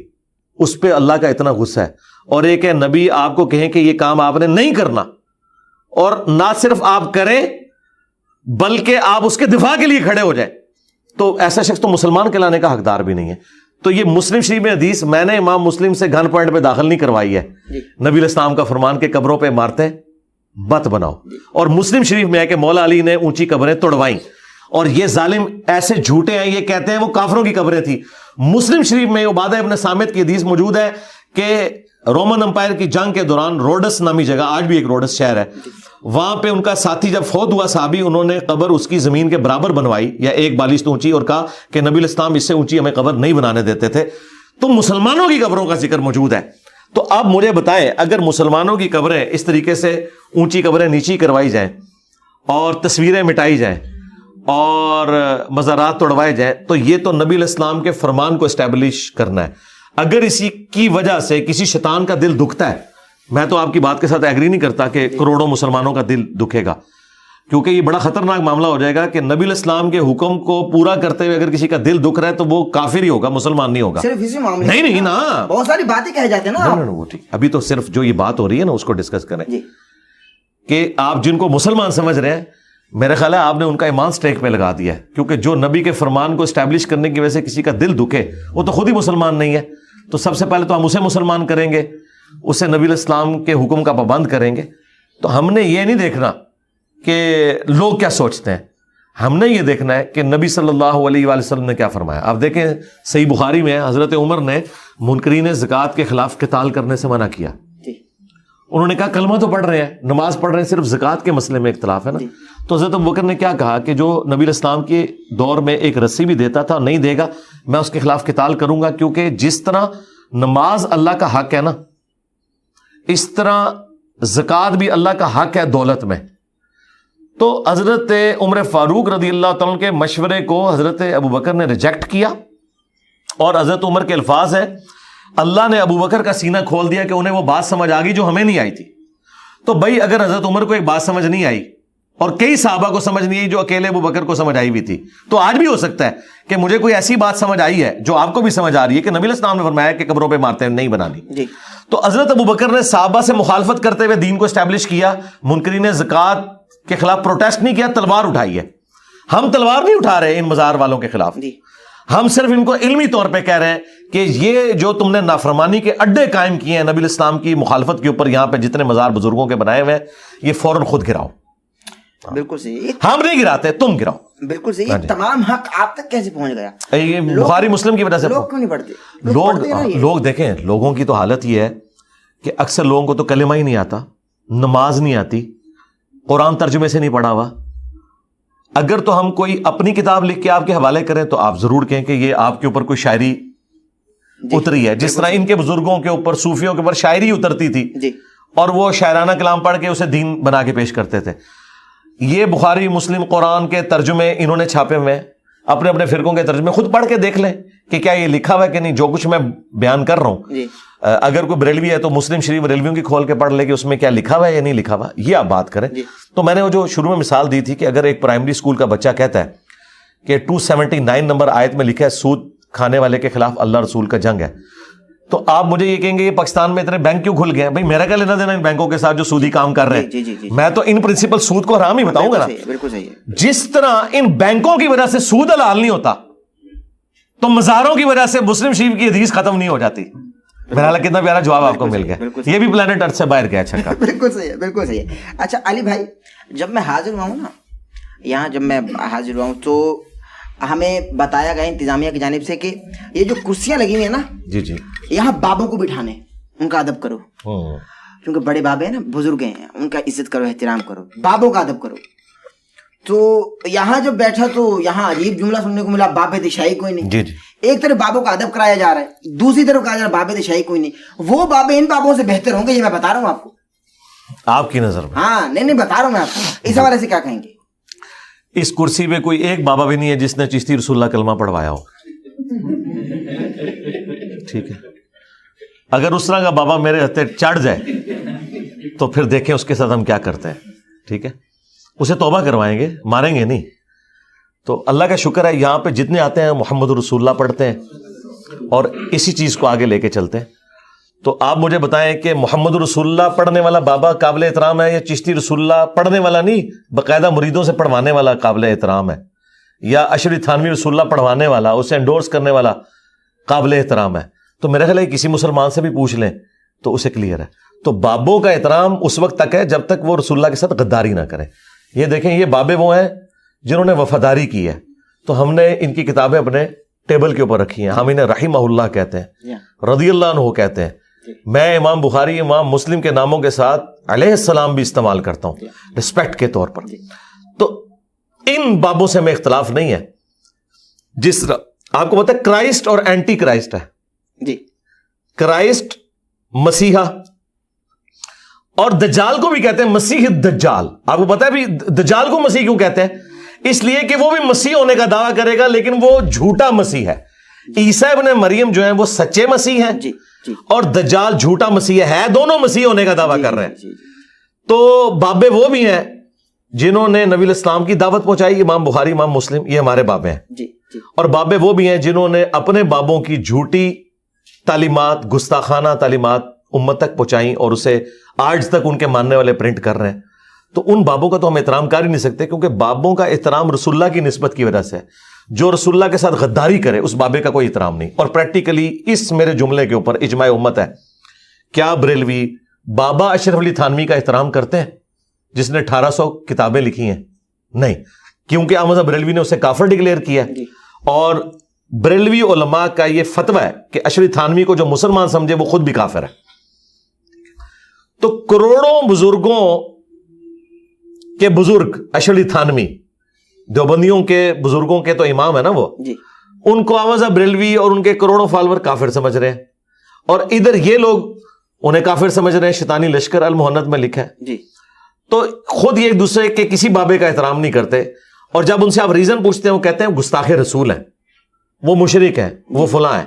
اس پہ اللہ کا اتنا غصہ ہے. اور ایک ہے نبی آپ کو کہیں کہ یہ کام آپ نے نہیں کرنا, اور نہ صرف آپ کریں بلکہ آپ اس کے دفاع کے لیے کھڑے ہو جائیں, تو ایسا شخص تو مسلمان کہلانے کا حقدار بھی نہیں ہے. تو یہ مسلم شریف میں حدیث میں نے امام مسلم سے گن پوائنٹ پہ داخل نہیں کروائی ہے. نبی الاسلام کا فرمان کہ قبروں پہ عمارتیں مت بناؤ, اور مسلم شریف میں ہے کہ مولا علی نے اونچی قبریں توڑوائیں, اور یہ ظالم ایسے جھوٹے ہیں, یہ کہتے ہیں وہ کافروں کی قبریں تھی. مسلم شریف میں عبادہ ابن صامت کی حدیث موجود ہے کہ رومن امپائر کی جنگ کے دوران روڈس نامی جگہ, آج بھی ایک روڈس شہر ہے, وہاں پہ ان کا ساتھی جب فوت ہوا صحابی, انہوں نے قبر اس کی زمین کے برابر بنوائی یا ایک بالشت اونچی, اور کہا کہ نبی الاسلام اس سے اونچی ہمیں قبر نہیں بنانے دیتے تھے. تو مسلمانوں کی قبروں کا ذکر موجود ہے. تو اب مجھے بتائیں, اگر مسلمانوں کی قبریں اس طریقے سے اونچی قبریں نیچی کروائی جائیں اور تصویریں مٹائی جائیں اور مزارات توڑوائے جائیں, تو یہ تو نبی الاسلام کے فرمان کو اسٹیبلش کرنا ہے. اگر اسی کی وجہ سے کسی شیطان کا دل دکھتا ہے, میں تو آپ کی بات کے ساتھ ایگری نہیں کرتا کہ کروڑوں مسلمانوں کا دل دکھے گا, کیونکہ یہ بڑا خطرناک معاملہ ہو جائے گا کہ نبی الاسلام کے حکم کو پورا کرتے ہوئے اگر کسی کا دل دکھ رہا ہے تو وہ کافر ہی ہوگا, مسلمان نہیں ہوگا. صرف اسی معاملے نہیں نا, بہت ساری باتیں کہے جاتے ہیں نا. وہ ٹھیک, ابھی تو صرف جو یہ بات ہو رہی ہے نا اس کو ڈسکس کریں کہ آپ جن کو مسلمان سمجھ رہے ہیں, میرا خیال ہے آپ نے ان کا ایمان اسٹیک پہ لگا دیا ہے, کیونکہ جو نبی کے فرمان کو اسٹیبلش کرنے کی وجہ سے کسی کا دل دکھے وہ تو خود ہی مسلمان نہیں ہے. تو سب سے پہلے تو ہم اسے مسلمان کریں گے, اسے نبی الاسلام کے حکم کا پابند کریں گے. تو ہم نے یہ نہیں دیکھنا کہ لوگ کیا سوچتے ہیں, ہم نے یہ دیکھنا ہے کہ نبی صلی اللہ علیہ وآلہ وسلم نے کیا فرمایا. آپ دیکھیں صحیح بخاری میں حضرت عمر نے منکرین زکوٰۃ کے خلاف قتال کرنے سے منع کیا. انہوں نے کہا کلمہ تو پڑھ رہے ہیں, نماز پڑھ رہے ہیں, صرف زکوٰۃ کے مسئلے میں اختلاف ہے نا. تو حضرت ابوبکر نے کیا کہا کہ جو نبی علیہ السلام کے دور میں ایک رسی بھی دیتا تھا نہیں دے گا, میں اس کے خلاف قتال کروں گا, کیونکہ جس طرح نماز اللہ کا حق ہے نا, اس طرح زکوٰۃ بھی اللہ کا حق ہے دولت میں. تو حضرت عمر فاروق رضی اللہ تعالیٰ کے مشورے کو حضرت ابوبکر نے ریجیکٹ کیا, اور حضرت عمر کے الفاظ ہیں, اللہ نے ابوبکر کا سینہ کھول دیا کہ انہیں وہ بات سمجھ آ گئی جو ہمیں نہیں آئی تھی. تو بھائی اگر حضرت عمر کو ایک بات سمجھ نہیں آئی اور کئی صحابہ کو سمجھ نہیں آئی جو اکیلے ابوبکر کو سمجھ آئی ہوئی تھی, تو آج بھی ہو سکتا ہے کہ مجھے کوئی ایسی بات سمجھ آئی ہے جو آپ کو بھی سمجھ آ رہی ہے کہ نبی علیہ السلام نے فرمایا کہ قبروں پہ مارتے ہیں, نہیں بنانی. تو حضرت ابوبکر نے صحابہ سے مخالفت کرتے ہوئے دین کو اسٹیبلش کیا, منکرین زکوٰۃ کے خلاف پروٹیسٹ نہیں کیا, تلوار اٹھائی ہے. ہم تلوار نہیں اٹھا رہے ان مزار والوں کے خلاف, ہم صرف ان کو علمی طور پہ کہہ رہے ہیں کہ یہ جو تم نے نافرمانی کے اڈے قائم کیے ہیں نبی علیہ السلام کی مخالفت کے اوپر, یہاں پہ جتنے مزار بزرگوں کے بنائے ہوئے ہیں, یہ فوراً خود گراؤ. بالکل صحیح, ہم نہیں گراتے, تم گراؤ. بالکل صحیح. تمام حق آپ تک کیسے پہنچ گیا؟ یہ بخاری مسلم کی وجہ سے. لوگ کیوں نہیں پڑھتے؟ لوگ دیکھیں, لوگوں کی تو حالت یہ ہے کہ اکثر لوگوں کو تو کلمہ ہی نہیں آتا, نماز نہیں آتی, قرآن ترجمے سے نہیں پڑھا ہوا. اگر تو ہم کوئی اپنی کتاب لکھ کے آپ کے حوالے کریں تو آپ ضرور کہیں کہ یہ آپ کے اوپر کوئی شاعری اتری ہے, جس طرح ان کے بزرگوں کے اوپر, صوفیوں کے اوپر شاعری اترتی تھی اور وہ شاعرانہ کلام پڑھ کے اسے دین بنا کے پیش کرتے تھے. یہ بخاری مسلم قرآن کے ترجمے انہوں نے چھاپے ہوئے ہیں, اپنے اپنے فرقوں کے ترجمے خود پڑھ کے دیکھ لیں کہ کیا یہ لکھا ہوا ہے کہ نہیں. جو کچھ میں بیان کر رہا ہوں, اگر کوئی بریلوی ہے تو مسلم شریف بریلویوں کی کھول کے پڑھ لے کہ اس میں کیا لکھا ہوا ہے یا نہیں لکھا ہوا, یہ آپ بات کریں. تو میں نے وہ جو شروع میں مثال دی تھی کہ اگر ایک پرائمری اسکول کا بچہ کہتا ہے کہ 279 نمبر آیت میں لکھا ہے سود کھانے والے کے خلاف اللہ رسول کا جنگ ہے, تو آپ مجھے یہ کہیں گے یہ پاکستان میں اتنے بینک کیوں کھل گئے ہیں؟ بھائی میرا کیا لینا دینا ان بینکوں کے ساتھ جو سودی کام کر رہے ہیں. میں تو ان پرنسپل سود کو حرام ہی بتاؤں گا نا. بالکل صحیح. جس طرح ان بینکوں کی وجہ سے سود حلال نہیں ہوتا, تو مزاروں کی وجہ سے مسلم شریف کی حدیث ختم نہیں ہو جاتی. میرا حالانکہ کتنا پیارا جواب آپ کو مل گیا, یہ بھی پلانٹ ارتھ سے باہر گیا. اچھا بالکل صحیح ہے, بالکل صحیح ہے. اچھا علی بھائی, جب میں حاضر ہوا ہوں نا یہاں, جب میں حاضر ہوا ہوں تو ہمیں بتایا گیا انتظامیہ کی جانب سے کہ یہ جو کرسیاں لگی ہوئی ہیں نا, جی یہاں بابوں کو بٹھانے, ان کا ادب کرو, کیونکہ بڑے بابے ہیں نا, بزرگ ہیں, ان کا عزت کرو, احترام کرو, بابوں کا ادب کرو. تو یہاں جب بیٹھا تو یہاں عجیب جملہ سننے کو ملا, باب دشائی کوئی نہیں. ایک طرف بابوں کا ادب کرایا جا رہا ہے, دوسری طرف کہا جا رہا ہے باب دشائی کوئی نہیں. وہ بابے ان بابوں سے بہتر ہوں گے, یہ میں بتا رہا ہوں آپ کو, آپ کی نظر میں. ہاں نہیں بتا رہا ہوں میں آپ کو. اس حوالے سے کیا کہیں گے؟ اس کرسی پہ کوئی ایک بابا بھی نہیں ہے جس نے چشتی رسول اللہ کلمہ پڑھوایا ہو. ٹھیک ہے, اگر اس طرح کا بابا میرے ہتھے چڑھ جائے تو پھر دیکھیں اس کے ساتھ ہم کیا کرتے ہیں. ٹھیک ہے, اسے توبہ کروائیں گے, ماریں گے نہیں. تو اللہ کا شکر ہے یہاں پہ جتنے آتے ہیں محمد رسول اللہ پڑھتے ہیں اور اسی چیز کو آگے لے کے چلتے ہیں. تو آپ مجھے بتائیں کہ محمد رسول اللہ پڑھنے والا بابا قابل احترام ہے, یا چشتی رسول اللہ پڑھنے والا نہیں باقاعدہ مریدوں سے پڑھوانے والا قابل احترام ہے, یا اشری تھانوی رسول اللہ پڑھوانے والا, اسے انڈورس کرنے والا قابل احترام ہے؟ تو میرا خیال ہے کسی مسلمان سے بھی پوچھ لیں تو اسے کلیئر ہے. تو بابوں کا احترام اس وقت تک ہے جب تک وہ رسول اللہ کے ساتھ غداری نہ کریں. یہ دیکھیں, یہ بابے وہ ہیں جنہوں نے وفاداری کی ہے, تو ہم نے ان کی کتابیں اپنے ٹیبل کے اوپر رکھی ہیں. ہم انہیں رحمہ اللہ کہتے ہیں, رضی اللہ عنہ کہتے ہیں. میں امام بخاری, امام مسلم کے ناموں کے ساتھ علیہ السلام بھی استعمال کرتا ہوں رسپیکٹ کے طور پر. تو ان بابوں سے ہمیں اختلاف نہیں ہے. جس طرح آپ کو پتا ہے کرائسٹ اور اینٹی کرائسٹ ہے. جی, کرائسٹ مسیحا, اور دجال کو بھی کہتے ہیں مسیح دجال. آپ کو پتا ہے بھی دجال کو مسیح کیوں کہتے ہیں؟ اس لیے کہ وہ بھی مسیح ہونے کا دعویٰ کرے گا لیکن وہ جھوٹا مسیح ہے. عیسیٰ ابن مریم جو ہیں وہ سچے مسیح ہیں, اور دجال جھوٹا مسیح ہے. دونوں مسیح ہونے کا دعویٰ کر رہے ہیں. تو بابے وہ بھی ہیں جنہوں نے نبی علیہ السلام کی دعوت پہنچائی. امام بخاری, امام مسلم, یہ ہمارے بابے ہیں. اور بابے وہ بھی ہیں جنہوں نے اپنے بابوں کی جھوٹی تعلیمات, گستاخانہ تعلیمات امت تک پہنچائیں اور اسے آج تک ان کے ماننے والے پرنٹ کر رہے ہیں. تو ان بابوں کا تو ہم احترام کر ہی نہیں سکتے, کیونکہ بابوں کا احترام رسول اللہ کی نسبت کی وجہ سے. جو رسول اللہ کے ساتھ غداری کرے اس بابے کا کوئی احترام نہیں. اور پریکٹیکلی اس میرے جملے کے اوپر اجماع امت ہے. کیا بریلوی بابا اشرف علی تھانوی کا احترام کرتے ہیں جس نے 1800 کتابیں لکھی ہیں؟ نہیں, کیونکہ احمد بریلوی نے اسے کافر ڈکلیئر کیا. اور بریلوی علماء کا یہ فتویٰ ہے کہ اشرف تھانوی کو جو مسلمان سمجھے وہ خود بھی کافر ہے. تو کروڑوں بزرگوں کے بزرگ اشرف علی تھانوی دیوبندیوں کے بزرگوں کے تو امام ہے نا وہ جی ان کو احمد صاحب بریلوی اور ان کے کروڑوں فالوور کافر سمجھ رہے ہیں, اور ادھر یہ لوگ انہیں کافر سمجھ رہے ہیں. شیطانی لشکر المہند میں لکھا ہے. جی تو خود یہ ایک دوسرے کے کسی بابے کا احترام نہیں کرتے, اور جب ان سے آپ ریزن پوچھتے ہیں وہ کہتے ہیں گستاخ رسول ہیں, وہ مشرک ہیں, وہ فلاں ہیں,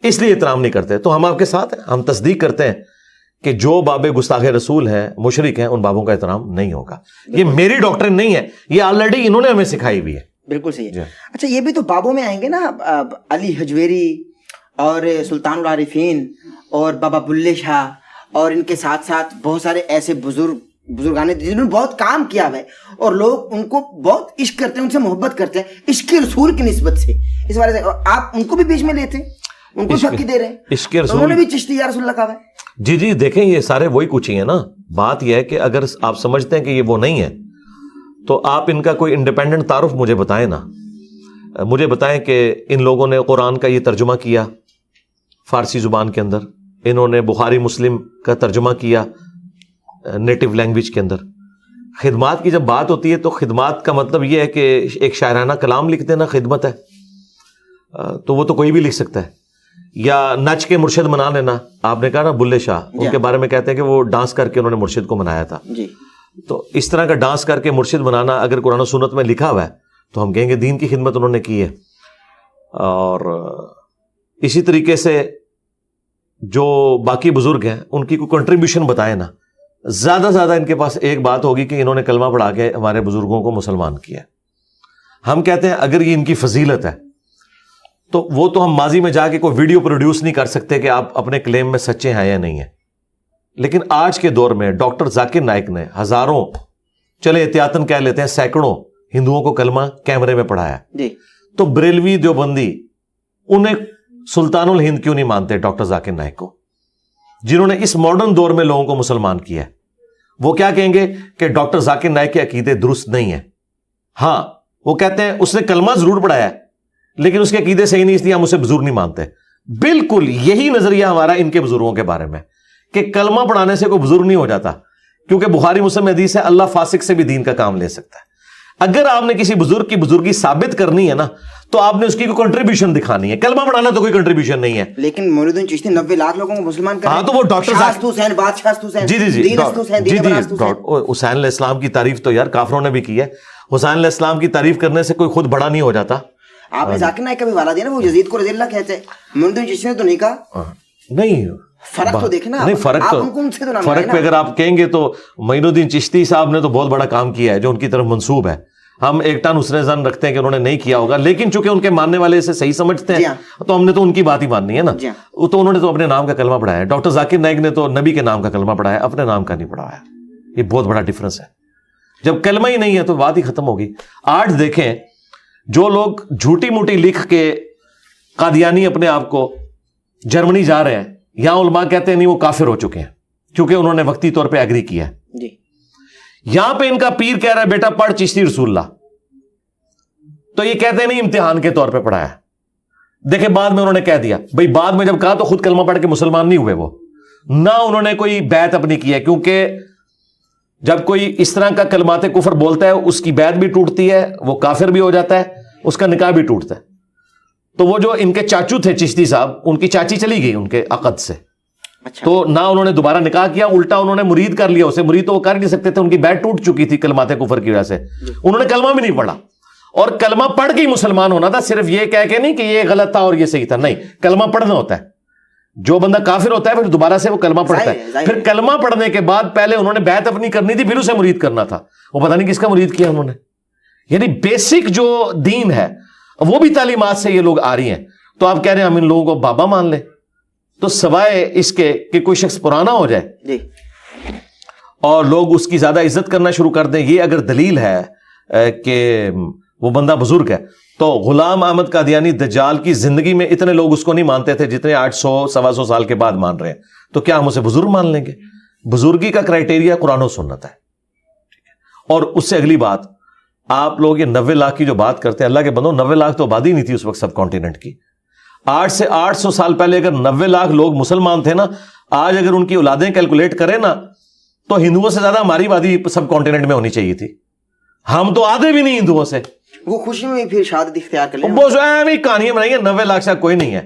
اس لیے احترام نہیں کرتے. تو ہم آپ کے ساتھ ہیں, ہم تصدیق کرتے ہیں کہ جو بابے گستاخ رسول ہیں, مشرک ہیں, ان بابوں کا احترام نہیں ہوگا. یہ میری ڈاکٹرن نہیں ہے, یہ آلریڈی انہوں نے ہمیں سکھائی ہوئی ہے. بالکل صحیح ہے. اچھا یہ بھی تو بابوں میں آئیں گے نا, علی حجویری اور سلطان العارفین اور بابا بلے شاہ, اور ان کے ساتھ ساتھ بہت سارے ایسے بزرگان جنہوں نے بہت کام کیا ہے, اور لوگ ان کو بہت عشق کرتے ہیں, ان سے محبت کرتے ہیں عشق رسول کی نسبت سے. اس بارے سے آپ ان کو بھی بیچ میں لیتے ہیں, ان کو شک دے رہے ہیں, عشق رسول انہوں نے بھی چشتی یا رسول اللہ کہا ہے. جی جی دیکھیں یہ سارے وہی کچھ ہی ہیں نا. بات یہ ہے کہ اگر آپ سمجھتے ہیں کہ یہ وہ نہیں ہے تو آپ ان کا کوئی انڈیپینڈنٹ تعارف مجھے بتائیں نا. مجھے بتائیں کہ ان لوگوں نے قرآن کا یہ ترجمہ کیا فارسی زبان کے اندر, انہوں نے بخاری مسلم کا ترجمہ کیا نیٹو لینگویج کے اندر. خدمات کی جب بات ہوتی ہے تو خدمات کا مطلب یہ ہے کہ ایک شاعرانہ کلام لکھ دینا خدمت ہے, تو وہ تو کوئی بھی لکھ سکتا ہے. یا نچ کے مرشد منا لینا, آپ نے کہا نا بلے شاہ, ان کے بارے میں کہتے ہیں کہ وہ ڈانس کر کے انہوں نے مرشد کو منایا تھا. جی تو اس طرح کا ڈانس کر کے مرشد بنانا اگر قرآن و سنت میں لکھا ہوا ہے تو ہم کہیں گے دین کی خدمت انہوں نے کی ہے. اور اسی طریقے سے جو باقی بزرگ ہیں ان کی کوئی کنٹریبیوشن بتائیں نا. زیادہ سے زیادہ ان کے پاس ایک بات ہوگی کہ انہوں نے کلمہ پڑھا کے ہمارے بزرگوں کو مسلمان کیا. ہم کہتے ہیں اگر یہ ان کی فضیلت ہے تو وہ تو ہم ماضی میں جا کے کوئی ویڈیو پروڈیوس نہیں کر سکتے کہ آپ اپنے کلیم میں سچے ہیں یا نہیں ہیں. لیکن آج کے دور میں ڈاکٹر ذاکر نائک نے ہزاروں, چلے احتیاطاً کہہ لیتے ہیں سینکڑوں ہندوؤں کو کلمہ کیمرے میں پڑھایا. جی تو بریلوی دیوبندی انہیں سلطان الہند کیوں نہیں مانتے ڈاکٹر ذاکر نائک کو, جنہوں نے اس ماڈرن دور میں لوگوں کو مسلمان کیا ہے؟ وہ کیا کہیں گے کہ ڈاکٹر ذاکر نائک کے عقیدے درست نہیں ہیں. ہاں وہ کہتے ہیں اس نے کلمہ ضرور پڑھایا ہے لیکن اس کے عقیدے صحیح نہیں, اس لیے ہم اسے بزرگ نہیں مانتے. بالکل یہی نظریہ ہمارا ان کے بزرگوں کے بارے میں کہ کلمہ پڑھانے سے کوئی بزرگ نہیں ہو جاتا, کیونکہ بخاری مسلم حدیث ہے اللہ فاسق سے بھی دین کا کام لے سکتا ہے. اگر آپ نے کسی بزرگ کی بزرگی ثابت کرنی ہے نا تو آپ نے اس کی کوئی کنٹریبیوشن دکھانی ہے. کلمہ پڑھانا تو کوئی کنٹریبیوشن نہیں ہے. لیکن مولود الدین چشتی 90 لاکھ لوگوں کو مسلمان کر رہے ہیں. ہاں تو وہ ڈاکٹر حسین بادشاہ حسین جی حسین علیہ السلام کی تعریف تو یار کافروں نے بھی کی ہے. حسین علیہ السلام کی تعریف کرنے سے کوئی خود بڑا نہیں ہو جاتا. آپ نے ذاکر نائک کا بھی والا دیا نا, وہ یزید کو رضی اللہ کہتے ہیں, مولود الدین چشتی نے تو نہیں کہا. نہیں فرق تو دیکھنا, نہیں فرق پہ اگر آپ کہیں گے تو معین الدین چشتی صاحب نے تو بہت بڑا کام کیا ہے جو ان کی طرف منسوب ہے. ہم ایک ٹن حسن زن رکھتے ہیں کہ انہوں نے نہیں کیا ہوگا, لیکن چونکہ ان کے ماننے والے اسے صحیح سمجھتے ہیں تو ہم نے تو ان کی بات ہی ماننی ہے نا. تو انہوں نے تو اپنے نام کا کلمہ پڑھایا. ڈاکٹر ذاکر نائک نے تو نبی کے نام کا کلمہ پڑھایا, اپنے نام کا نہیں پڑھایا. یہ بہت بڑا ڈفرنس ہے. جب کلمہ ہی نہیں ہے تو بات ہی ختم ہوگی. آج دیکھیں جو لوگ جھوٹی موٹی لکھ کے قادیانی اپنے آپ کو جرمنی جا رہے ہیں, یہاں علماء کہتے ہیں نہیں وہ کافر ہو چکے ہیں کیونکہ انہوں نے وقتی طور پہ ایگری کیا ہے. یہاں پہ ان کا پیر کہہ رہا ہے بیٹا پڑھ چشتی رسول اللہ, تو یہ کہتے ہیں نہیں امتحان کے طور پہ پڑھایا. دیکھیں بعد میں انہوں نے کہہ دیا, بھائی بعد میں جب کہا تو خود کلمہ پڑھ کے مسلمان نہیں ہوئے وہ, نہ انہوں نے کوئی بیعت اپنی کی ہے, کیونکہ جب کوئی اس طرح کا کلمات کفر بولتا ہے اس کی بیعت بھی ٹوٹتی ہے, وہ کافر بھی ہو جاتا ہے, اس کا نکاح بھی ٹوٹتا ہے. تو وہ جو ان کے چاچو تھے چشتی صاحب, ان کی چاچی چلی گئی ان کے عقد سے, تو نہ انہوں نے دوبارہ نکاح کیا, الٹا انہوں نے مرید کر لیا اسے. مرید تو وہ کر نہیں سکتے تھے, ان کی بیعت ٹوٹ چکی تھی کلمات کفر کی وجہ سے. انہوں نے کلمہ بھی نہیں پڑھا, اور کلمہ پڑھ کے ہی مسلمان ہونا تھا, صرف یہ کہہ کے نہیں کہ یہ غلط تھا اور یہ صحیح تھا. نہیں, کلمہ پڑھنا ہوتا ہے. جو بندہ کافر ہوتا ہے پھر دوبارہ سے وہ کلمہ پڑھتا ہے. پھر کلمہ پڑھنے کے بعد پہلے انہوں نے بیعت اپنی کرنی تھی, پھر اسے مرید کرنا تھا. وہ پتہ نہیں کس کا مرید کیا انہوں نے. یعنی بیسک جو دین ہے وہ بھی تعلیمات سے یہ لوگ آ رہی ہیں. تو آپ کہہ رہے ہیں ہم ان لوگوں کو بابا مان لیں, تو سوائے اس کے کہ کوئی شخص پرانا ہو جائے اور لوگ اس کی زیادہ عزت کرنا شروع کر دیں, یہ اگر دلیل ہے کہ وہ بندہ بزرگ ہے, تو غلام احمد قادیانی دجال کی زندگی میں اتنے لوگ اس کو نہیں مانتے تھے جتنے 800-125 سال کے بعد مان رہے ہیں. تو کیا ہم اسے بزرگ مان لیں گے؟ بزرگی کا کرائٹیریا قرآن و سنت ہے. اور اس سے اگلی بات, آپ لوگ یہ 90 لاکھ کی جو بات کرتے ہیں, اللہ کے بندو 90 لاکھ تو آبادی نہیں تھی اس وقت سب کانٹیننٹ کی. 8 سے 800 سال پہلے اگر 90 لاکھ لوگ مسلمان تھے نا, آج اگر ان کی اولادیں کیلکولیٹ کریں نا تو ہندوؤں سے زیادہ ہماری آبادی سب کانٹیننٹ میں ہونی چاہیے تھی. ہم تو آدھے بھی نہیں ہندوؤں سے. وہ خوشی میں پھر شہادت اختیار کر لیں. بہت کہانیاں بنائی ہیں. 90 لاکھ سے کوئی نہیں ہے,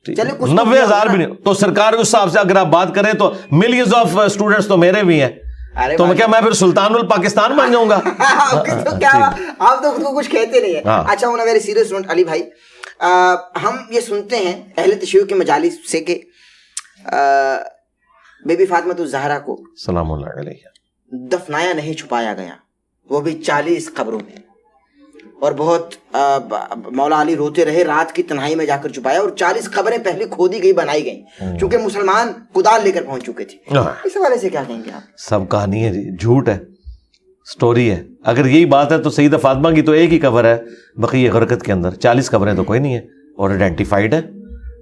90,000 بھی نہیں. تو سرکار اس حساب سے اگر آپ بات کریں تو ملینز آف اسٹوڈنٹس تو میرے بھی ہیں. تو کیا میں پھر سلطان الپاکستان بن جاؤں گا؟ آپ تو خود کو کچھ کہتے نہیں ہیں. اچھا ہونا ویری سیریس اسٹوڈنٹ علی بھائی, ہم یہ سنتے ہیں اہل تشیع کے مجالس سے کہ بی بی فاطمہ الزہرا کو سلام اللہ علیہ دفنایا نہیں, چھپایا گیا, وہ بھی 40 قبروں میں, اور بہت مولا علی روتے رہے, رات کی تنہائی میں جا کر چھپایا, اور 40 قبریں پہلے کھودی گئی, بنائی گئیں, چونکہ مسلمان کدال لے کر پہنچ چکے تھے. اس حوالے سے کیا کہیں گے آپ؟ سب کہانی ہے جی, جھوٹ ہے, سٹوری ہے. اگر یہی بات ہے تو سیدہ فاطمہ کی تو ایک ہی قبر ہے بقیع غرقت کے اندر, 40 قبریں تو کوئی نہیں ہے, اور آئیڈینٹیفائڈ ہے,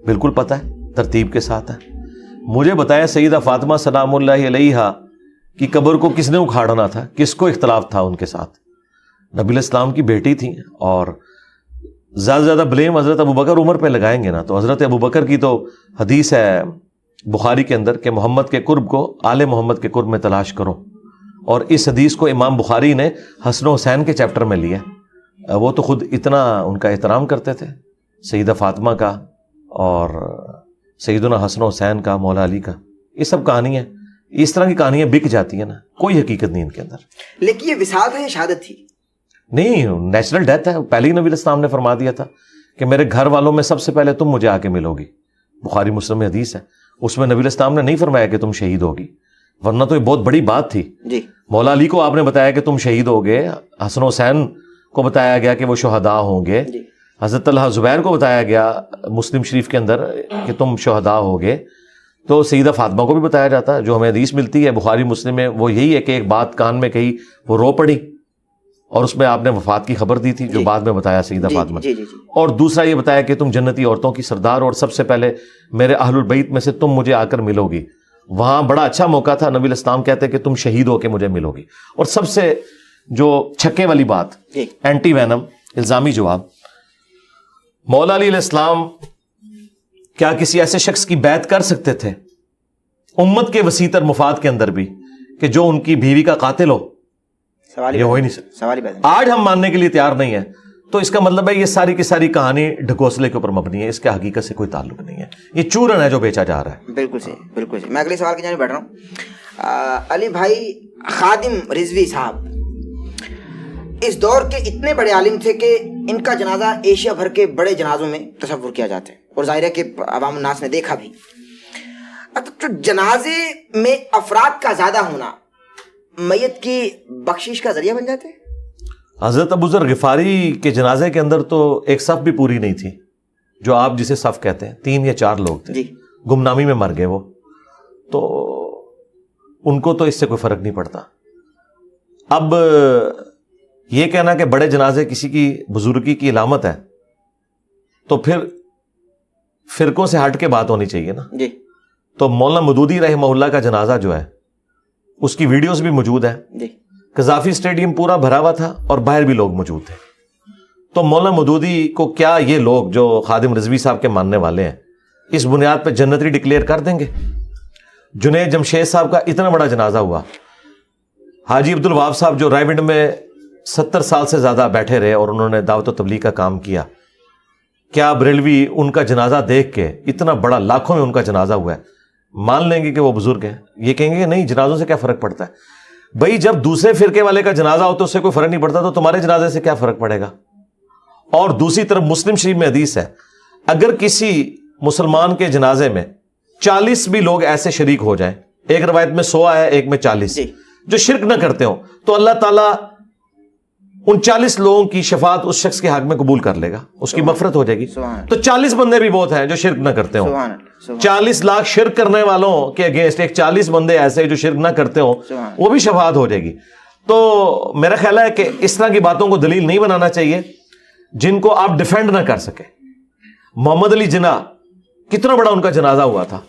بالکل پتہ ہے, ترتیب کے ساتھ ہے. مجھے بتایا سیدہ فاطمہ سلام اللہ علیہا کی قبر کو کس نے اکھاڑنا تھا, کس کو اختلاف تھا ان کے ساتھ؟ نبی علیہ السلام کی بیٹی تھی, اور زیادہ سے زیادہ بلیم حضرت ابوبکر عمر پہ لگائیں گے نا, تو حضرت ابوبکر کی تو حدیث ہے بخاری کے اندر کہ محمد کے قرب کو آل محمد کے قرب میں تلاش کرو, اور اس حدیث کو امام بخاری نے حسن و حسین کے چیپٹر میں لیا. وہ تو خود اتنا ان کا احترام کرتے تھے سیدہ فاطمہ کا, اور سیدنا حسن و حسین کا, مولا علی کا. یہ سب کہانیاں, اس طرح کی کہانیاں بک جاتی ہیں نا, کوئی حقیقت نہیں ان کے اندر. لیکن یہ وصال ہے, شہادت تھی نہیں, نیچرل ڈیتھ ہے. پہلے ہی نبی علیہ السلام نے فرما دیا تھا کہ میرے گھر والوں میں سب سے پہلے تم مجھے آ کے ملو گی. بخاری مسلم میں حدیث ہے, اس میں نبی علیہ السلام نے نہیں فرمایا کہ تم شہید ہوگی, ورنہ تو یہ بہت بڑی بات تھی جی. مولا علی کو آپ نے بتایا کہ تم شہید ہوگے, حسن و حسین کو بتایا گیا کہ وہ شہداء ہوں گے, حضرت طلحہ زبیر کو بتایا گیا مسلم شریف کے اندر کہ تم شہداء ہوگے, تو سیدہ فاطمہ کو بھی بتایا جاتا ہے. جو ہمیں حدیث ملتی ہے بخاری مسلم میں وہ یہی ہے کہ ایک بات کان میں کہی, وہ رو پڑی, اور اس میں آپ نے وفات کی خبر دی تھی جو بعد میں بتایا سیدہ فاطمہ. اور دوسرا یہ بتایا کہ تم جنتی عورتوں کی سردار, اور سب سے پہلے میرے اہل البیت میں سے تم مجھے آ کر ملو گی. وہاں بڑا اچھا موقع تھا, نبی علیہ السلام کہتے کہ تم شہید ہو کے مجھے ملو گی. اور سب سے جو چھکے والی بات, اینٹی وینم, الزامی جواب, مولا علی علیہ السلام کیا کسی ایسے شخص کی بیعت کر سکتے تھے امت کے وسیع تر مفاد کے اندر بھی کہ جو ان کی بیوی کا قاتل ہو؟ یہ ہو ہی نہیں سکتا. آج ہم ماننے کے لیے تیار نہیں ہے, تو اس کا مطلب ہے یہ ساری کی ساری کہانی ڈھکوسلے کے اوپر مبنی ہے, اس کے حقیقت سے کوئی تعلق نہیں ہے, یہ چورن ہے جو بیچا جا رہا ہے. بالکل صحیح, بالکل صحیح. میں اگلے سوال کی جانب بیٹھ رہا ہوں. علی بھائی, خادم رضوی صاحب اس دور کے اتنے بڑے عالم تھے کہ ان کا جنازہ ایشیا بھر کے بڑے جنازوں میں تصور کیا جاتا ہے, اور ظاہر ہے کہ عوام الناس نے دیکھا بھی. تو جنازے میں افراد کا زیادہ ہونا میت کی بخشش کا ذریعہ بن جاتے ہیں. حضرت ابو ذر غفاری کے جنازے کے اندر تو ایک صف بھی پوری نہیں تھی, جو آپ جسے صف کہتے ہیں, 3 یا 4 لوگ تھے, گمنامی میں مر گئے وہ, تو ان کو تو اس سے کوئی فرق نہیں پڑتا. اب یہ کہنا کہ بڑے جنازے کسی کی بزرگی کی علامت ہے, تو پھر فرقوں سے ہٹ کے بات ہونی چاہیے نا. تو مولانا مودودی رحمہ اللہ کا جنازہ جو ہے اس کی ویڈیوز بھی موجود ہے. قذافی اسٹیڈیم پورا بھرا ہوا تھا اور باہر بھی لوگ موجود تھے. تو مولانا مودودی کو کیا یہ لوگ جو خادم رضوی صاحب کے ماننے والے ہیں اس بنیاد پہ جنتی ڈکلیئر کر دیں گے؟ جنید جمشید صاحب کا اتنا بڑا جنازہ ہوا, حاجی عبد الوہاب صاحب جو رائے ونڈ میں 70 سال سے زیادہ بیٹھے رہے اور انہوں نے دعوت و تبلیغ کا کام کیا, کیا بریلوی ان کا جنازہ دیکھ کے, اتنا بڑا لاکھوں میں ان کا جنازہ ہوا ہے, مان لیں گے کہ وہ بزرگ ہیں؟ یہ کہیں گے کہ نہیں, جنازوں سے کیا فرق پڑتا ہے؟ بھائی جب دوسرے فرقے والے کا جنازہ ہو تو اس سے کوئی فرق نہیں پڑتا, تو تمہارے جنازے سے کیا فرق پڑے گا؟ اور دوسری طرف مسلم شریف میں حدیث ہے, اگر کسی مسلمان کے جنازے میں 40 بھی لوگ ایسے شریک ہو جائیں, ایک روایت میں 100 ہے, ایک میں 40, جو شرک نہ کرتے ہوں, تو اللہ تعالیٰ ان 40 لوگوں کی شفاعت اس شخص کے حق میں قبول کر لے گا, اس کی مغفرت ہو جائے گی. تو 40 بندے بھی بہت ہیں جو شرک نہ کرتے ہوں. 40 لاکھ شرک کرنے والوں کے اگینسٹ ایک 40 بندے ایسے جو شرک نہ کرتے ہوں, وہ بھی شفاعت ہو جائے گی. تو میرا خیال ہے کہ اس طرح کی باتوں کو دلیل نہیں بنانا چاہیے جن کو آپ ڈیفینڈ نہ کر سکے. محمد علی جناح کتنا بڑا ان کا جنازہ ہوا تھا,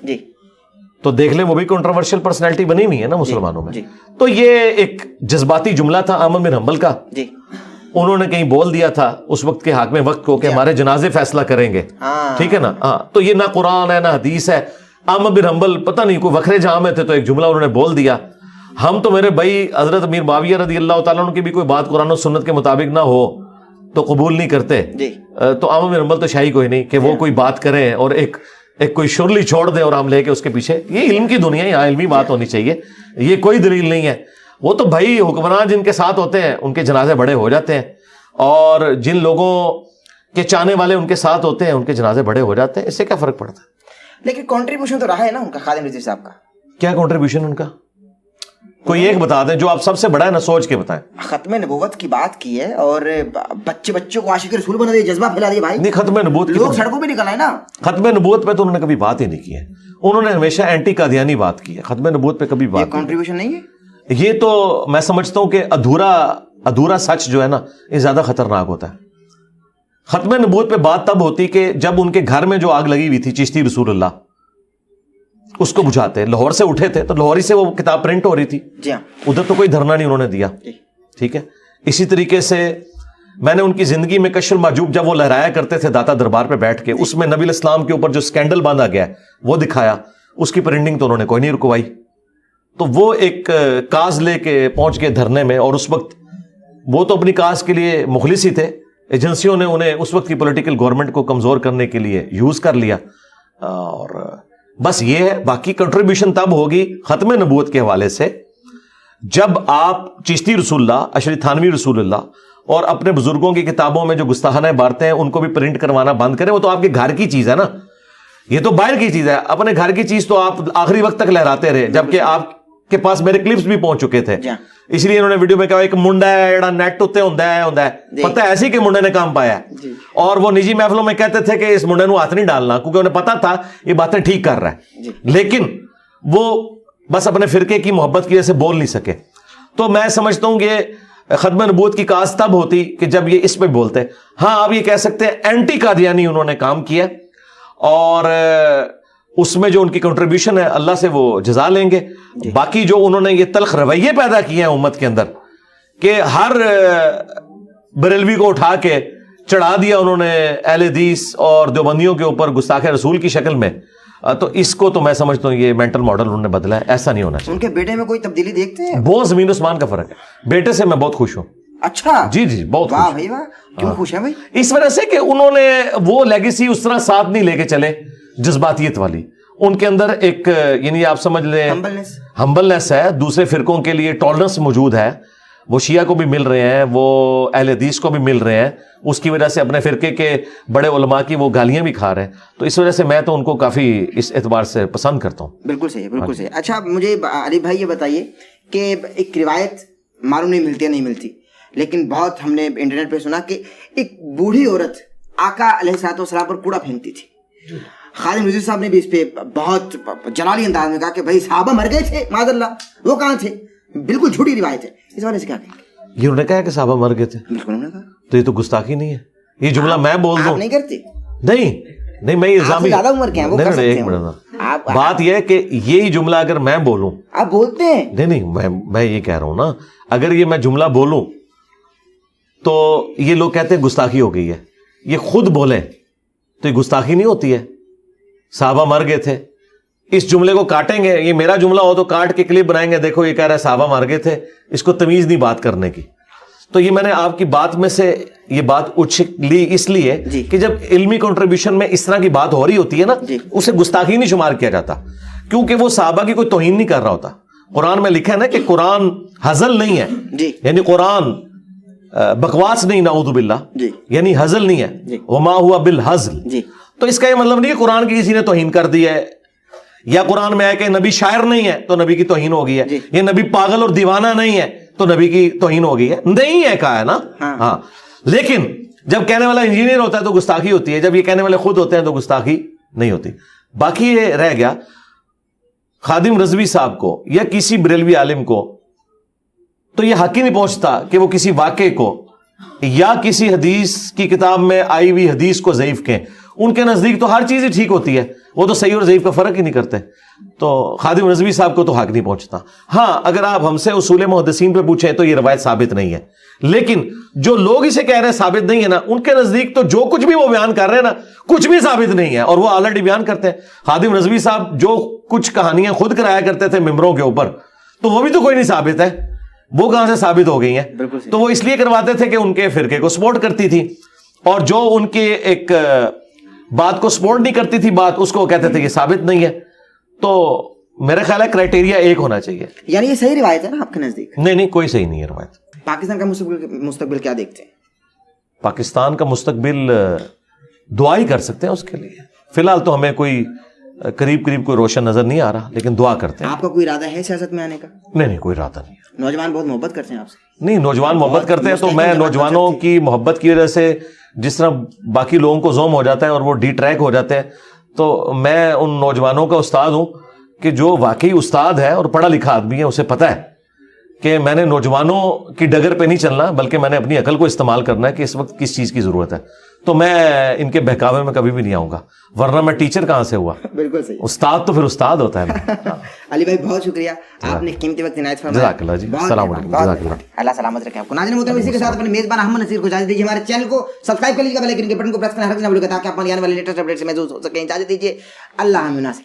تو دیکھ لیں وہ بھی کنٹروورشل پرسنالٹی بنی ہوئی ہے نا مسلمانوں میں. تو یہ ایک جذباتی جملہ تھا احمد بن حنبل کا, انہوں نے کہیں بول دیا تھا اس وقت کے حاکم وقت کو کہ ہمارے جنازے فیصلہ کریں گے, ٹھیک ہے نا. ہاں, تو یہ نہ قرآن ہے نہ حدیث ہے. احمد بن حنبل پتہ نہیں کوئی وکھرے جہاں میں تھے تو ایک جملہ انہوں نے بول دیا, ہم تو میرے بھائی حضرت امیر معاویہ رضی اللہ تعالیٰ عنہ کی بھی کوئی بات قرآن و سنت کے مطابق نہ ہو تو قبول نہیں کرتے. تو عام امبل تو شاہی کوئی نہیں کہ وہ کوئی بات کریں اور ایک کوئی شرلی چھوڑ دے اور ہم لے کے اس کے پیچھے. یہ علم کی دنیا ہے, یہاں علمی بات ہونی چاہیے, یہ کوئی دلیل نہیں ہے. وہ تو بھائی حکمران جن کے ساتھ ہوتے ہیں ان کے جنازے بڑے ہو جاتے ہیں, اور جن لوگوں کے چاہنے والے ان کے ساتھ ہوتے ہیں ان کے جنازے بڑے ہو جاتے ہیں. اس سے کیا فرق پڑتا ہے؟ لیکن کنٹریبیوشن تو رہا ہے نا ان کا, خادم رضوی صاحب کا. کیا کنٹریبیوشن ان کا؟ کوئی ایک بتا دیں جو آپ سب سے بڑا ہے نا, سوچ کے بتائیں. ختم نبوت کی بات کی ہے اور بچوں کو عاشق رسول بنا دیا, جذبہ پھیلا دیا بھائی. نہیں, ختم نبوت لوگ سڑکوں پہ نکل آئے نا. ختم نبوت پہ تو انہوں نے کبھی بات ہی نہیں کی ہے. انہوں نے ہمیشہ اینٹی قادیانی بات کی ہے, ختم نبوت پہ کبھی بات. کنٹریبیوشن نہیں ہے یہ تو میں سمجھتا ہوں کہ ادھورا سچ جو ہے نا یہ زیادہ خطرناک ہوتا ہے. ختم نبوت پہ بات تب ہوتی کہ جب ان کے گھر میں جو آگ لگی ہوئی تھی چشتی رسول اللہ, اس کو بجھاتے. لاہور سے اٹھے تھے تو لاہوری سے وہ کتاب پرنٹ ہو رہی تھی, ادھر تو کوئی دھرنا نہیں انہوں نے دیا. ٹھیک ہے, اسی طریقے سے میں نے ان کی زندگی میں کشف المحجوب جب وہ لہرایا کرتے تھے داتا دربار پہ بیٹھ کے, اس میں نبی الاسلام کے اوپر جو سکینڈل باندھا گیا ہے وہ دکھایا, اس کی پرنٹنگ تو انہوں نے کوئی نہیں رکوائی. تو وہ ایک کاز لے کے پہنچ گئے دھرنے میں, اور اس وقت وہ تو اپنی کاز کے لیے مخلص ہی تھے, ایجنسیوں نے انہیں اس وقت کی پولیٹیکل گورنمنٹ کو کمزور کرنے کے لیے یوز کر لیا. اور بس یہ ہے, باقی کنٹریبیوشن تب ہوگی ختم نبوت کے حوالے سے جب آپ چشتی رسول اللہ, اشری تھانوی رسول اللہ اور اپنے بزرگوں کی کتابوں میں جو گستاخانہ عبارتیں ہیں ان کو بھی پرنٹ کروانا بند کریں. وہ تو آپ کے گھر کی چیز ہے نا, یہ تو باہر کی چیز ہے. اپنے گھر کی چیز تو آپ آخری وقت تک لہراتے رہے, جبکہ آپ کے پاس میرے کلپس بھی پہنچ چکے تھے. اس لیے انہوں نے ویڈیو میں کہا ایک منڈا ہے جڑا نیٹ اتنے ہوندا ہے, پتہ ہے ایسی کہ منڈے نے کام پایا ہے. اور وہ نجی محفلوں میں کہتے تھے کہ اس منڈے نو ہاتھ نہیں ڈالنا, کیونکہ انہیں پتا تھا یہ باتیں ٹھیک کر رہا ہے, لیکن وہ بس اپنے فرقے کی محبت کی وجہ سے بول نہیں سکے. تو میں سمجھتا ہوں کہ ختم نبوت کی کاز تب ہوتی کہ جب یہ اس پہ بولتے. ہاں آپ یہ کہہ سکتے ہیں اینٹی قادیانی انہوں نے کام کیا, اور اس میں جو ان کی کنٹریبیوشن ہے اللہ سے وہ جزا لیں گے. باقی جو انہوں نے یہ تلخ رویے پیدا کیے ہیں امت کے اندر کہ ہر بریلوی کو اٹھا کے چڑھا دیا انہوں نے اہل حدیث اور دیوبندیوں کے اوپر گستاخ رسول کی شکل میں, تو اس کو تو میں سمجھتا ہوں یہ مینٹل ماڈل انہوں نے بدلا ہے, ایسا نہیں ہونا چاہیے. ان کے بیٹے میں کوئی تبدیلی دیکھتے ہیں؟ بہت زمین آسمان کا فرق ہے. بیٹے سے میں بہت خوش ہوں. اچھا جی بہت واہ بھائی واہ. کیوں خوش ہیں بھائی؟ اس وجہ سے کہ انہوں نے وہ لیگیسی اس طرح ساتھ نہیں لے کے چلے جذباتیت والی. ان کے اندر ایک یعنی آپ سمجھ لیں ہمبلنس ہے, دوسرے فرقوں کے لیے ٹالرنس موجود ہے. وہ شیعہ کو بھی مل رہے ہیں, وہ اہل حدیث کو بھی مل رہے ہیں, اس کی وجہ سے اپنے فرقے کے بڑے علماء کی وہ گالیاں بھی کھا رہے ہیں. تو اس وجہ سے میں تو ان کو کافی اس اعتبار سے پسند کرتا ہوں. بالکل صحیح, بالکل صحیح. اچھا مجھے علی بھائی یہ بتائیے کہ ایک روایت معلوم نہیں ملتی لیکن بہت ہم نے انٹرنیٹ پہ سنا کہ ایک بوڑھی عورت آقا علیہ الصلوۃ والسلام پر کوڑا پھینکتی تھی. خادم رضوی صاحب نے بھی اس پہ بہت جلالی انداز میں کہا کہ بھائی صحابہ مر گئے تھے معاذ اللہ, وہ کہاں تھے؟ بالکل جھوٹی روایت ہے. اس والے سے کیا کہیں گے؟ یہ انہوں نے کہا کہ صحابہ مر گئے تھے. بالکل انہوں نے کہا. تو یہ تو گستاخی نہیں ہے. یہ جملہ میں بول دوں آپ نہیں کرتے؟ نہیں میں الزام زیادہ عمر کے ہیں وہ کر سکتے ہیں. ایک منٹ, بات یہ ہے کہ یہی جملہ اگر میں بولوں, آپ بولتے ہیں. نہیں میں یہ کہہ رہا ہوں نا, اگر یہ میں جملہ بولوں تو یہ لوگ کہتے ہیں گستاخی ہو گئی ہے. یہ خود بولیں تو یہ گستاخی نہیں ہوتی ہے. صحابہ مر گئے تھے, اس جملے کو کاٹیں گے, یہ میرا جملہ ہو تو کاٹ کے کلپ بنائیں گے, دیکھو یہ کہہ رہا ہے صحابہ مر گئے تھے, اس کو تمیز نہیں بات کرنے کی. تو یہ میں نے آپ کی بات میں سے یہ بات اچھ لی اس لیے کہ جب علمی کنٹریبیوشن میں اس طرح کی بات ہو رہی ہوتی ہے نا, اسے گستاخی نہیں شمار کیا جاتا, کیونکہ وہ صحابہ کی کوئی توہین نہیں کر رہا ہوتا. قرآن میں لکھا ہے نا کہ قرآن ہزل نہیں ہے, یعنی قرآن بکواس نہیں, نعوذ باللہ, یعنی ہزل نہیں ہے, وما ہوا بالہزل. تو اس کا یہ مطلب نہیں کہ قرآن کی کسی نے توہین کر دی ہے, یا قرآن میں ہے کہ نبی شاعر نہیں ہے تو نبی کی توہین ہو گئی ہے, یہ نبی پاگل اور دیوانہ نہیں ہے تو نبی کی توہین ہو گئی ہے. نہیں ہے کہا ہے نا. ہاں, لیکن جب کہنے والا انجینئر ہوتا ہے تو گستاخی ہوتی ہے, جب یہ کہنے والے خود ہوتے ہیں تو گستاخی نہیں ہوتی. باقی یہ رہ گیا خادم رضوی صاحب کو یا کسی بریلوی عالم کو تو یہ حق ہی نہیں پہنچتا کہ وہ کسی واقعے کو یا کسی حدیث کی کتاب میں آئی ہوئی حدیث کو ضعیف کہیں. ان کے نزدیک تو ہر چیز ہی ٹھیک ہوتی ہے, وہ تو صحیح اور ضعیف کا فرق ہی نہیں کرتے. تو خادم رضوی صاحب کو تو حق نہیں پہنچتا. ہاں اگر آپ ہم سے اصول محدثین پہ پوچھیں تو یہ روایت ثابت نہیں ہے, لیکن جو لوگ اسے کہہ رہے ہیں ثابت نہیں ہے نا, ان کے نزدیک تو جو کچھ بھی وہ بیان کر رہے ہیں نا کچھ بھی ثابت نہیں ہے, اور وہ آلریڈی بیان کرتے ہیں. خادم رضوی صاحب جو کچھ کہانیاں خود کرایا کرتے تھے ممبروں کے اوپر, تو وہ بھی تو کوئی نہیں ثابت ہے, وہ کہاں سے ثابت ہو گئی ہیں؟ بالکل صحیح. تو وہ اس لیے کرواتے تھے کہ ان کے فرقے کو سپورٹ کرتی تھی, اور جو ان کے ایک بات کو سپورٹ نہیں کرتی تھی بات, اس کو کہتے تھے یہ ثابت نہیں ہے. تو میرا خیال ہے کرائٹیریا ایک ہونا چاہیے. یعنی یہ صحیح روایت ہے نا آپ کے نزدیک؟ نہیں کوئی صحیح نہیں ہے روایت. پاکستان کا مستقبل کیا دیکھتے ہیں؟ پاکستان کا مستقبل دعا ہی کر سکتے ہیں اس کے لیے. فی الحال تو ہمیں کوئی قریب کوئی روشن نظر نہیں آ رہا, لیکن دعا کرتے ہیں. آپ کا کوئی ارادہ ہے سیاست میں آنے کا؟ نہیں کوئی ارادہ نہیں ہے. نوجوان بہت محبت کرتے ہیں آپ سے. نہیں, نوجوان محبت کرتے ہیں تو میں نوجوانوں کی محبت کی وجہ سے جس طرح باقی لوگوں کو زوم ہو جاتا ہے اور وہ ڈی ٹریک ہو جاتے ہیں, تو میں ان نوجوانوں کا استاد ہوں کہ جو واقعی استاد ہے اور پڑھا لکھا آدمی ہے, اسے پتہ ہے کہ میں نے نوجوانوں کی ڈگر پہ نہیں چلنا, بلکہ میں نے اپنی عقل کو استعمال کرنا ہے کہ اس وقت کس چیز کی ضرورت ہے. تو میں ان کے بہکاوے میں کبھی بھی نہیں آؤں گا, ورنہ میں ٹیچر کہاں سے ہوا؟ بالکل صحیح. استاد تو پھر استاد ہوتا ہے. علی بھائی بہت شکریہ, آپ نے قیمتی وقت عنایت فرمایا. جزاک اللہ جی, السلام علیکم. جزاک اللہ, اللہ سلامت رکھے آپ کو. ناظرین محترم, اسی کے ساتھ اپنے میزبان احمد نصیر کو اجازت دیجیے. ہمارے چینل کو سبسکرائب کر لیجیے, بیل آئیکن کے بٹن کو پریس کرنا ہر نہ بھولیں تاکہ آپ ہماری آنے والی لیٹسٹ اپڈیٹ سے محظوظ ہو سکیں. اجازت دیجیے, اللہ حافظ.